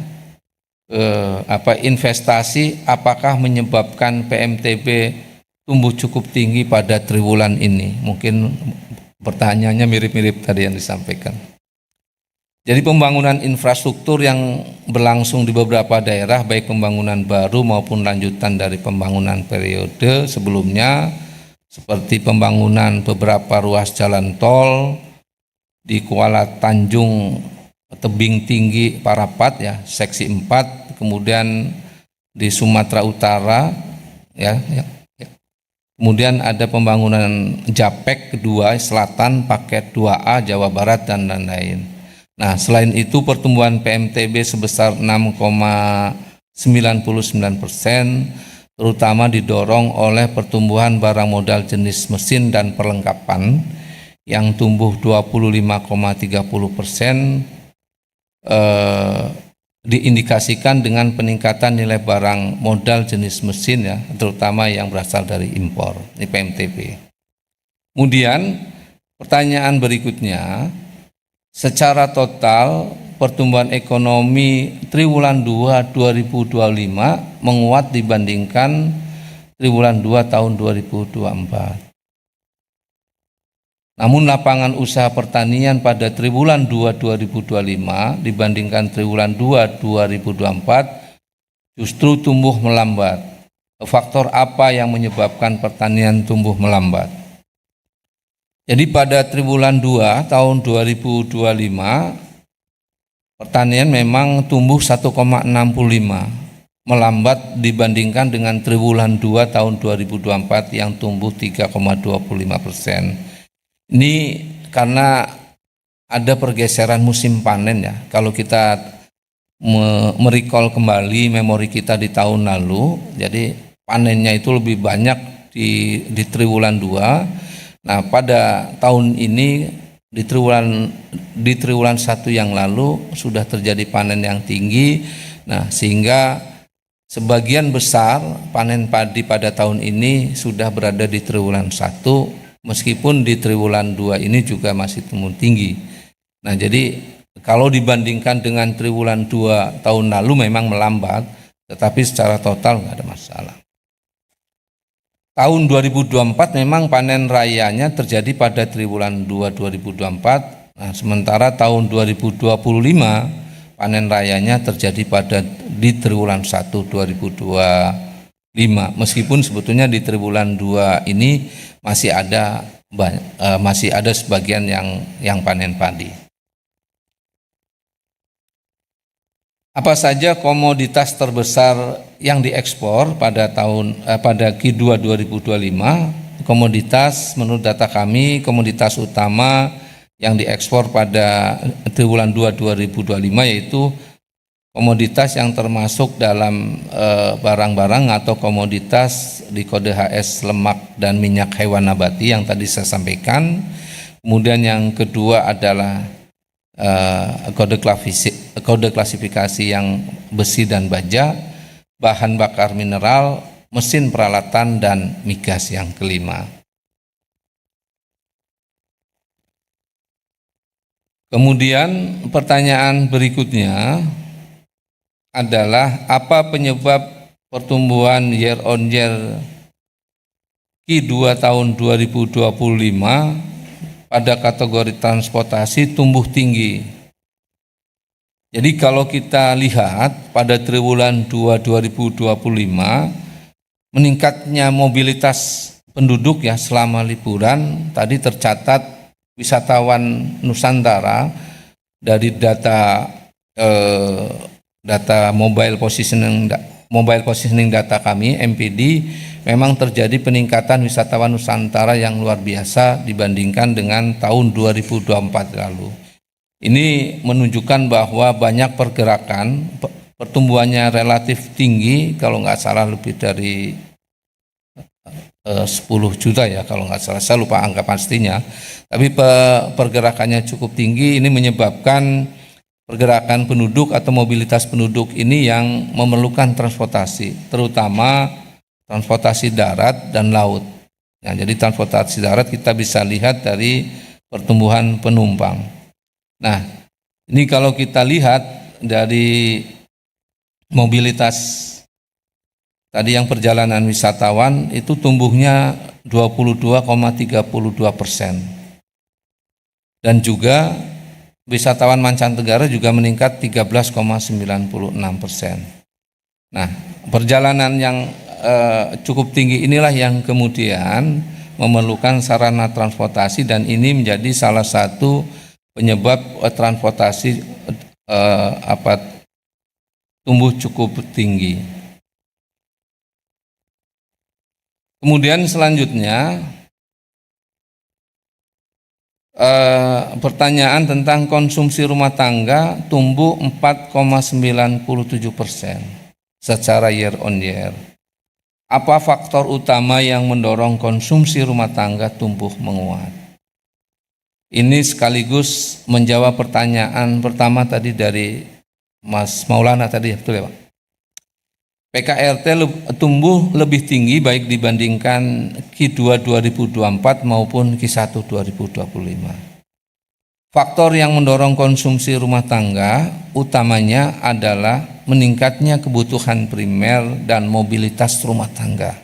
Investasi apakah menyebabkan PMTB tumbuh cukup tinggi pada triwulan ini? Mungkin pertanyaannya mirip-mirip tadi yang disampaikan. Jadi pembangunan infrastruktur yang berlangsung di beberapa daerah, baik pembangunan baru maupun lanjutan dari pembangunan periode sebelumnya, seperti pembangunan beberapa ruas jalan tol di Kuala Tanjung, Tebing Tinggi, Parapat ya, seksi 4, kemudian di Sumatera Utara ya. Kemudian ada pembangunan Japek kedua Selatan, Paket 2A Jawa Barat dan lain-lain. Nah, selain itu pertumbuhan PMTB sebesar 6,99%, terutama didorong oleh pertumbuhan barang modal jenis mesin dan perlengkapan yang tumbuh 25,30%, diindikasikan dengan peningkatan nilai barang modal jenis mesin ya, terutama yang berasal dari impor, ini PMTB. Kemudian pertanyaan berikutnya, secara total pertumbuhan ekonomi triwulan 2 2025 menguat dibandingkan triwulan 2 tahun 2024. Namun lapangan usaha pertanian pada triwulan 2 2025 dibandingkan triwulan 2 2024 justru tumbuh melambat. Faktor apa yang menyebabkan pertanian tumbuh melambat? Jadi pada triwulan 2 tahun 2025 pertanian memang tumbuh 1,65, melambat dibandingkan dengan triwulan 2 tahun 2024 yang tumbuh 3,25%. Ini karena ada pergeseran musim panen ya. Kalau kita merecall kembali memori kita di tahun lalu, jadi panennya itu lebih banyak di triwulan 2. Nah, pada tahun ini di triwulan 1 yang lalu sudah terjadi panen yang tinggi. Nah, sehingga sebagian besar panen padi pada tahun ini sudah berada di triwulan 1, meskipun di triwulan 2 ini juga masih tumbuh tinggi. Nah, jadi kalau dibandingkan dengan triwulan 2 tahun lalu memang melambat, tetapi secara total nggak ada masalah. Tahun 2024 memang panen rayanya terjadi pada triwulan 2 2024. Nah, sementara tahun 2025 panen rayanya terjadi di triwulan 1 2025. Meskipun sebetulnya di triwulan 2 ini masih ada masih ada sebagian yang panen padi. Apa saja komoditas terbesar yang diekspor pada Q2 2025? Komoditas menurut data kami, komoditas utama yang diekspor pada triwulan 2 2025 yaitu komoditas yang termasuk dalam barang-barang atau komoditas di kode HS lemak dan minyak hewan nabati yang tadi saya sampaikan. Kemudian yang kedua adalah kode klasifikasi yang besi dan baja, bahan bakar mineral, mesin peralatan, dan migas yang kelima. Kemudian pertanyaan berikutnya adalah apa penyebab pertumbuhan year on year Q2 tahun 2025 pada kategori transportasi tumbuh tinggi. Jadi kalau kita lihat pada triwulan 2 2025 meningkatnya mobilitas penduduk ya selama liburan, tadi tercatat wisatawan Nusantara dari data mobile positioning data kami MPD memang terjadi peningkatan wisatawan Nusantara yang luar biasa dibandingkan dengan tahun 2024 lalu. Ini menunjukkan bahwa banyak pergerakan, pertumbuhannya relatif tinggi, kalau nggak salah lebih dari 10 juta ya kalau nggak salah, saya lupa angka pastinya. Tapi pergerakannya cukup tinggi, ini menyebabkan pergerakan penduduk atau mobilitas penduduk ini yang memerlukan transportasi, terutama transportasi darat dan laut. Ya, jadi transportasi darat kita bisa lihat dari pertumbuhan penumpang. Nah, ini kalau kita lihat dari mobilitas tadi yang perjalanan wisatawan itu tumbuhnya 22,32%. Dan juga wisatawan mancanegara juga meningkat 13,96%. Nah, perjalanan yang cukup tinggi inilah yang kemudian memerlukan sarana transportasi dan ini menjadi salah satu penyebab transportasi tumbuh cukup tinggi. Kemudian selanjutnya pertanyaan tentang konsumsi rumah tangga tumbuh 4,97% secara year on year. Apa faktor utama yang mendorong konsumsi rumah tangga tumbuh menguat? Ini sekaligus menjawab pertanyaan pertama tadi dari Mas Maulana tadi, betul ya Pak? PKRT tumbuh lebih tinggi baik dibandingkan Q2 2024 maupun Q1 2025. Faktor yang mendorong konsumsi rumah tangga utamanya adalah meningkatnya kebutuhan primer dan mobilitas rumah tangga.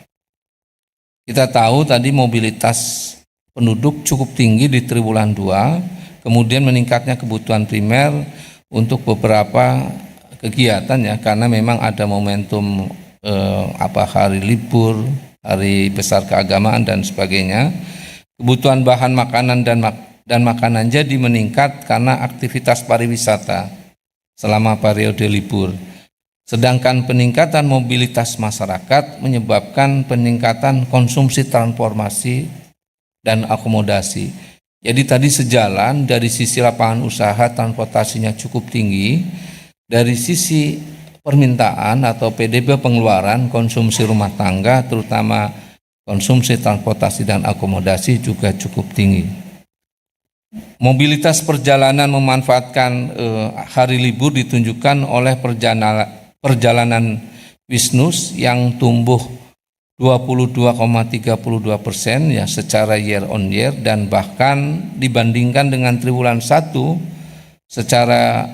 Kita tahu tadi mobilitas penduduk cukup tinggi di triwulan 2, kemudian meningkatnya kebutuhan primer untuk beberapa kegiatan ya, karena memang ada momentum hari libur, hari besar keagamaan dan sebagainya. Kebutuhan bahan makanan dan makanan jadi meningkat karena aktivitas pariwisata selama periode libur. Sedangkan peningkatan mobilitas masyarakat menyebabkan peningkatan konsumsi transformasi dan akomodasi. Jadi tadi sejalan dari sisi lapangan usaha transportasinya cukup tinggi, dari sisi permintaan atau PDB pengeluaran konsumsi rumah tangga terutama konsumsi transportasi dan akomodasi juga cukup tinggi. Mobilitas perjalanan memanfaatkan hari libur ditunjukkan oleh perjalanan bisnis yang tumbuh 22,32% ya secara year on year dan bahkan dibandingkan dengan triwulan 1 secara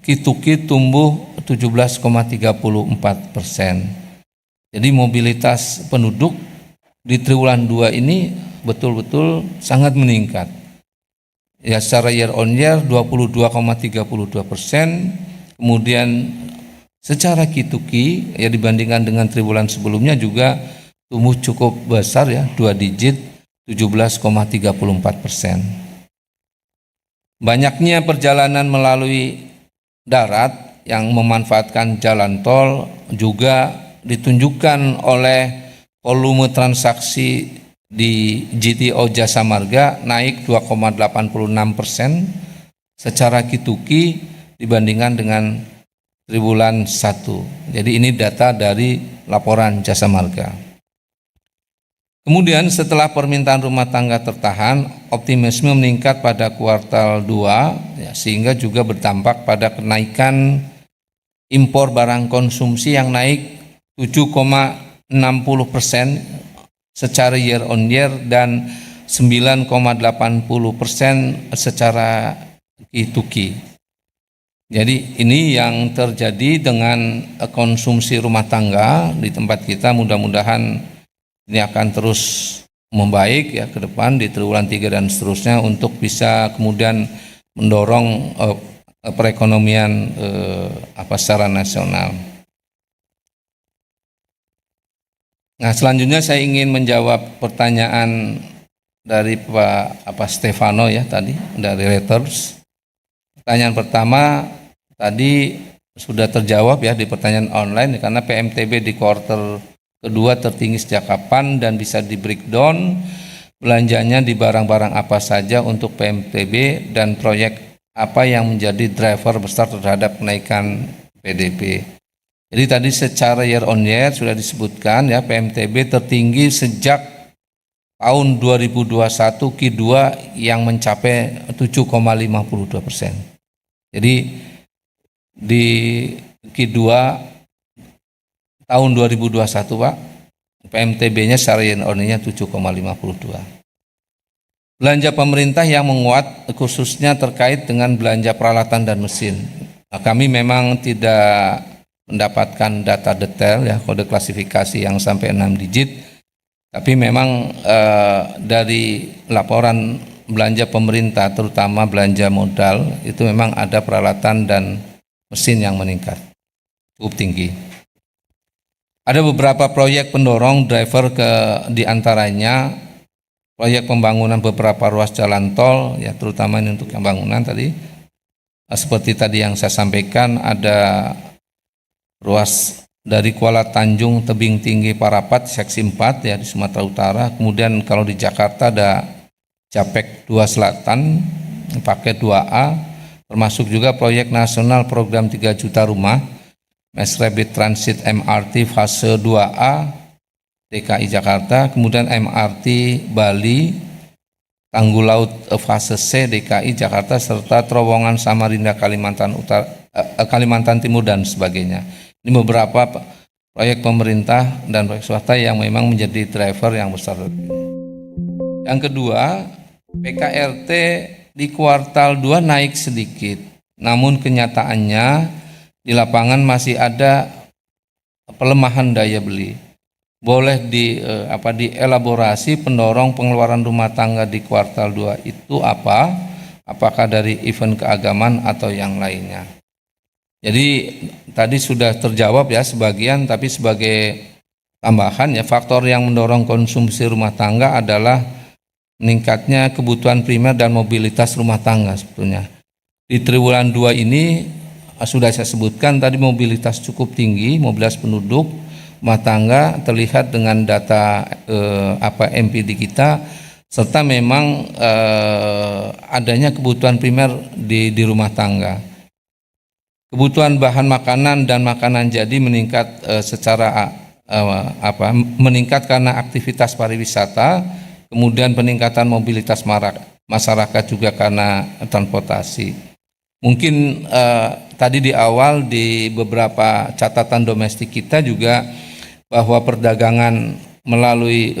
Q2Q tumbuh 17,34%. Jadi mobilitas penduduk di triwulan 2 ini betul-betul sangat meningkat. Ya secara year on year 22,32%, kemudian secara Q2Q ya dibandingkan dengan triwulan sebelumnya juga tumbuh cukup besar ya, 2 digit 17,34%. Banyaknya perjalanan melalui darat yang memanfaatkan jalan tol juga ditunjukkan oleh volume transaksi di GTO Jasa Marga naik 2,86% secara Q2Q dibandingkan dengan triwulan 1. Jadi ini data dari laporan Jasa Marga. Kemudian setelah permintaan rumah tangga tertahan, optimisme meningkat pada kuartal 2 ya, sehingga juga berdampak pada kenaikan impor barang konsumsi yang naik 7,60% secara year on year dan 9,80% secara Q2Q. Jadi ini yang terjadi dengan konsumsi rumah tangga di tempat kita. Mudah-mudahan ini akan terus membaik ya ke depan di triwulan 3 dan seterusnya untuk bisa kemudian mendorong perekonomian secara nasional. Nah, selanjutnya saya ingin menjawab pertanyaan dari Pak Stefano ya tadi dari Reuters. Pertanyaan pertama tadi sudah terjawab ya di pertanyaan online karena PMTB di kuartal kedua tertinggi sejak kapan dan bisa di breakdown belanjanya di barang-barang apa saja untuk PMTB dan proyek apa yang menjadi driver besar terhadap kenaikan PDB. Jadi tadi secara year on year sudah disebutkan ya PMTB tertinggi sejak tahun 2021 Q2 yang mencapai 7,52%. Jadi di Q2 tahun 2021 Pak, PMTB-nya secara year on year 7,52. Belanja pemerintah yang menguat khususnya terkait dengan belanja peralatan dan mesin. Nah, kami memang tidak mendapatkan data detail ya kode klasifikasi yang sampai 6 digit, tapi memang dari laporan belanja pemerintah terutama belanja modal itu memang ada peralatan dan mesin yang meningkat cukup tinggi. Ada beberapa proyek pendorong driver diantaranya proyek pembangunan beberapa ruas jalan tol ya terutama ini untuk yang bangunan tadi. Seperti tadi yang saya sampaikan ada ruas dari Kuala Tanjung Tebing Tinggi Parapat seksi 4 ya di Sumatera Utara. Kemudian kalau di Jakarta ada Japek 2 Selatan paket 2A, termasuk juga proyek nasional program 3 juta rumah Mass Rapid Transit MRT fase 2A DKI Jakarta, kemudian MRT Bali Tanggul Laut fase C DKI Jakarta serta terowongan Samarinda Kalimantan Timur dan sebagainya. Ini beberapa proyek pemerintah dan proyek swasta yang memang menjadi driver yang besar. Yang kedua, PKRT di kuartal 2 naik sedikit, namun kenyataannya di lapangan masih ada pelemahan daya beli. Boleh dielaborasi pendorong pengeluaran rumah tangga di kuartal 2 itu apa? Apakah dari event keagamaan atau yang lainnya? Jadi tadi sudah terjawab ya sebagian, tapi sebagai tambahan ya faktor yang mendorong konsumsi rumah tangga adalah meningkatnya kebutuhan primer dan mobilitas rumah tangga sebetulnya. Di triwulan 2 ini sudah saya sebutkan tadi mobilitas cukup tinggi, mobilitas penduduk rumah tangga terlihat dengan data MPD kita serta memang adanya kebutuhan primer di rumah tangga. Kebutuhan bahan makanan dan makanan jadi meningkat meningkat karena aktivitas pariwisata, kemudian peningkatan mobilitas masyarakat juga karena transportasi. Mungkin tadi di awal di beberapa catatan domestik kita juga bahwa perdagangan melalui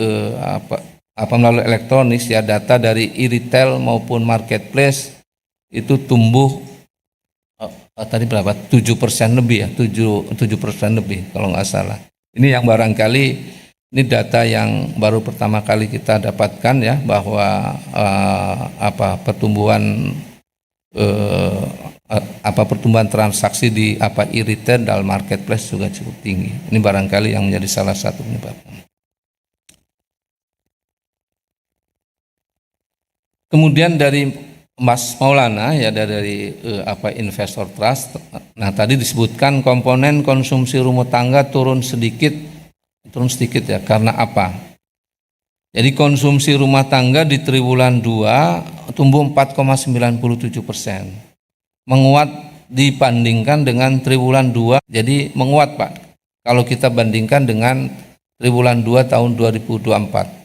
melalui elektronik ya data dari e-retail maupun marketplace itu tumbuh tadi berapa 7% lebih ya 7% lebih kalau nggak salah. Ini yang barangkali ini data yang baru pertama kali kita dapatkan ya bahwa pertumbuhan pertumbuhan transaksi di e-retail dan marketplace juga cukup tinggi. Ini barangkali yang menjadi salah satu penyebabnya. Kemudian dari Mas Maulana ya dari Investor Trust. Nah, tadi disebutkan komponen konsumsi rumah tangga turun sedikit ya. Karena apa? Jadi konsumsi rumah tangga di triwulan 2 tumbuh 4,97%. Menguat dibandingkan dengan triwulan 2. Jadi menguat, Pak. Kalau kita bandingkan dengan triwulan 2 tahun 2024.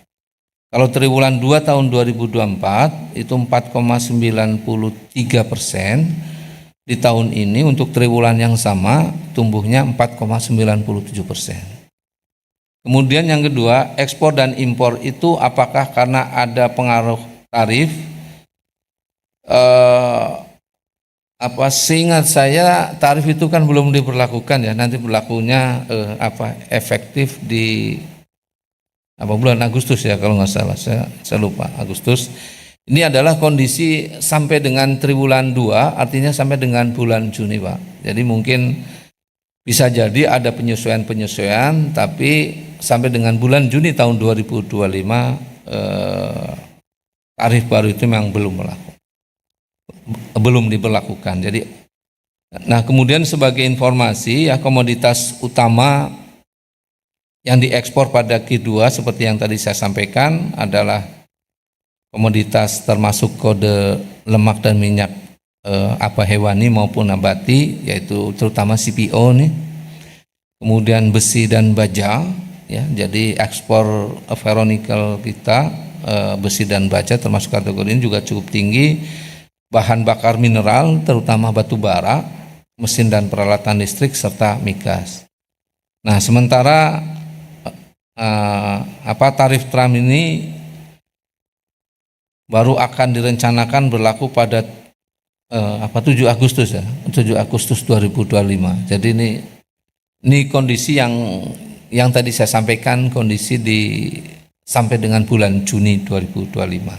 Kalau triwulan 2 tahun 2024 itu 4,93%, di tahun ini untuk triwulan yang sama tumbuhnya 4,97%. Kemudian yang kedua, ekspor dan impor itu apakah karena ada pengaruh tarif? Seingat saya tarif itu kan belum diberlakukan ya, nanti berlakunya efektif di bulan Agustus ya kalau nggak salah, saya lupa Agustus. Ini adalah kondisi sampai dengan triwulan 2, artinya sampai dengan bulan Juni, Pak. Jadi mungkin bisa jadi ada penyesuaian, tapi sampai dengan bulan Juni tahun 2025 tarif baru itu memang belum diberlakukan. Jadi, nah kemudian sebagai informasi ya, komoditas utama yang diekspor pada Q2 seperti yang tadi saya sampaikan adalah komoditas termasuk kode lemak dan minyak hewani maupun nabati, yaitu terutama CPO nih. Kemudian besi dan baja ya. Jadi ekspor ferronikel kita besi dan baja termasuk kategori ini juga cukup tinggi. Bahan bakar mineral terutama batu bara, mesin dan peralatan listrik serta migas. Nah, sementara tarif TRAM ini baru akan direncanakan berlaku pada 7 Agustus ya, 7 Agustus 2025. Jadi ini kondisi yang tadi saya sampaikan, kondisi sampai dengan bulan Juni 2025.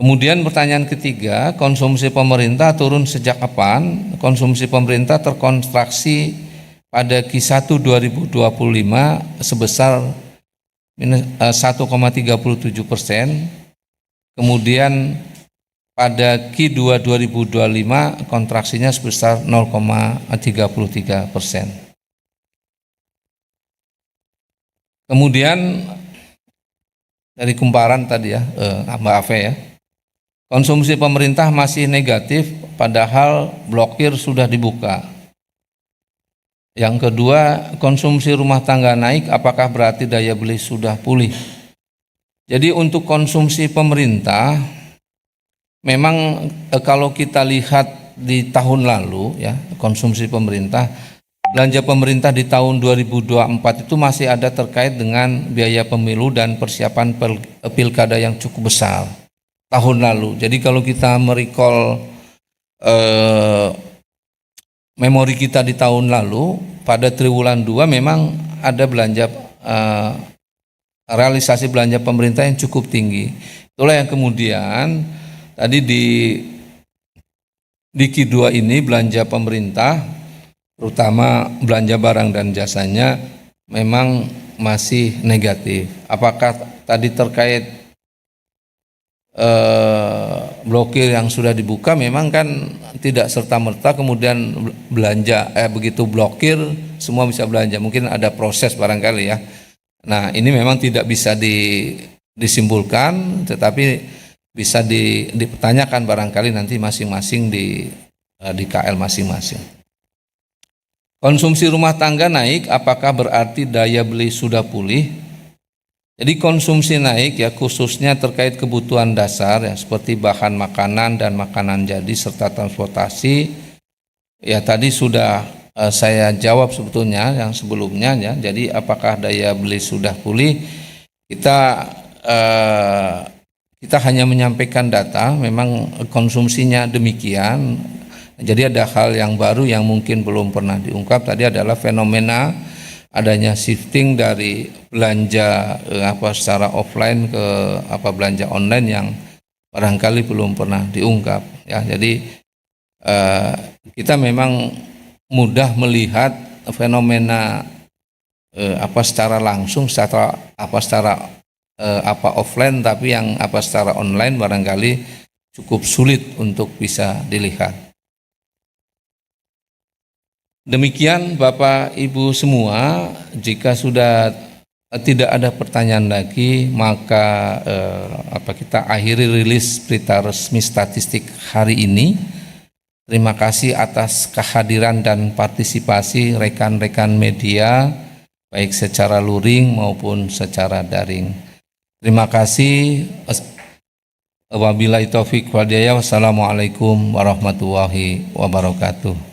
Kemudian pertanyaan ketiga, konsumsi pemerintah turun sejak kapan? Konsumsi pemerintah terkontraksi pada Q1 2025 sebesar 1,37%, kemudian pada Q2 2025 kontraksinya sebesar 0,33%. Kemudian dari kumparan tadi ya, Mbak Ave ya, konsumsi pemerintah masih negatif padahal blokir sudah dibuka. Yang kedua, konsumsi rumah tangga naik, apakah berarti daya beli sudah pulih? Jadi untuk konsumsi pemerintah, memang kalau kita lihat di tahun lalu ya, konsumsi pemerintah, belanja pemerintah di tahun 2024 itu masih ada terkait dengan biaya pemilu dan persiapan pilkada yang cukup besar tahun lalu. Jadi kalau kita merecall memori kita di tahun lalu, pada triwulan 2 memang ada belanja realisasi belanja pemerintah yang cukup tinggi. Itulah yang kemudian tadi di Q2 ini belanja pemerintah, terutama belanja barang dan jasanya memang masih negatif. Apakah tadi terkait blokir yang sudah dibuka? Memang kan tidak serta-merta kemudian belanja begitu blokir semua bisa belanja, mungkin ada proses barangkali ya. Nah, ini memang tidak bisa disimpulkan, tetapi bisa dipertanyakan barangkali nanti masing-masing di KL masing-masing. Konsumsi rumah tangga naik, apakah berarti daya beli sudah pulih? Jadi konsumsi naik ya khususnya terkait kebutuhan dasar ya seperti bahan makanan dan makanan jadi serta transportasi. Ya tadi sudah saya jawab sebetulnya yang sebelumnya ya. Jadi apakah daya beli sudah pulih? Kita hanya menyampaikan data, memang konsumsinya demikian. Jadi ada hal yang baru yang mungkin belum pernah diungkap. Tadi adalah fenomena adanya shifting dari belanja secara offline ke belanja online yang barangkali belum pernah diungkap ya. Jadi kita memang mudah melihat fenomena secara langsung, secara apa offline, tapi yang apa secara online barangkali cukup sulit untuk bisa dilihat. Demikian Bapak Ibu semua, jika sudah tidak ada pertanyaan lagi, maka kita akhiri rilis berita resmi statistik hari ini. Terima kasih atas kehadiran dan partisipasi rekan-rekan media, baik secara luring maupun secara daring. Terima kasih. Wabillahi taufiq wal hidayah. Wassalamualaikum warahmatullahi wabarakatuh.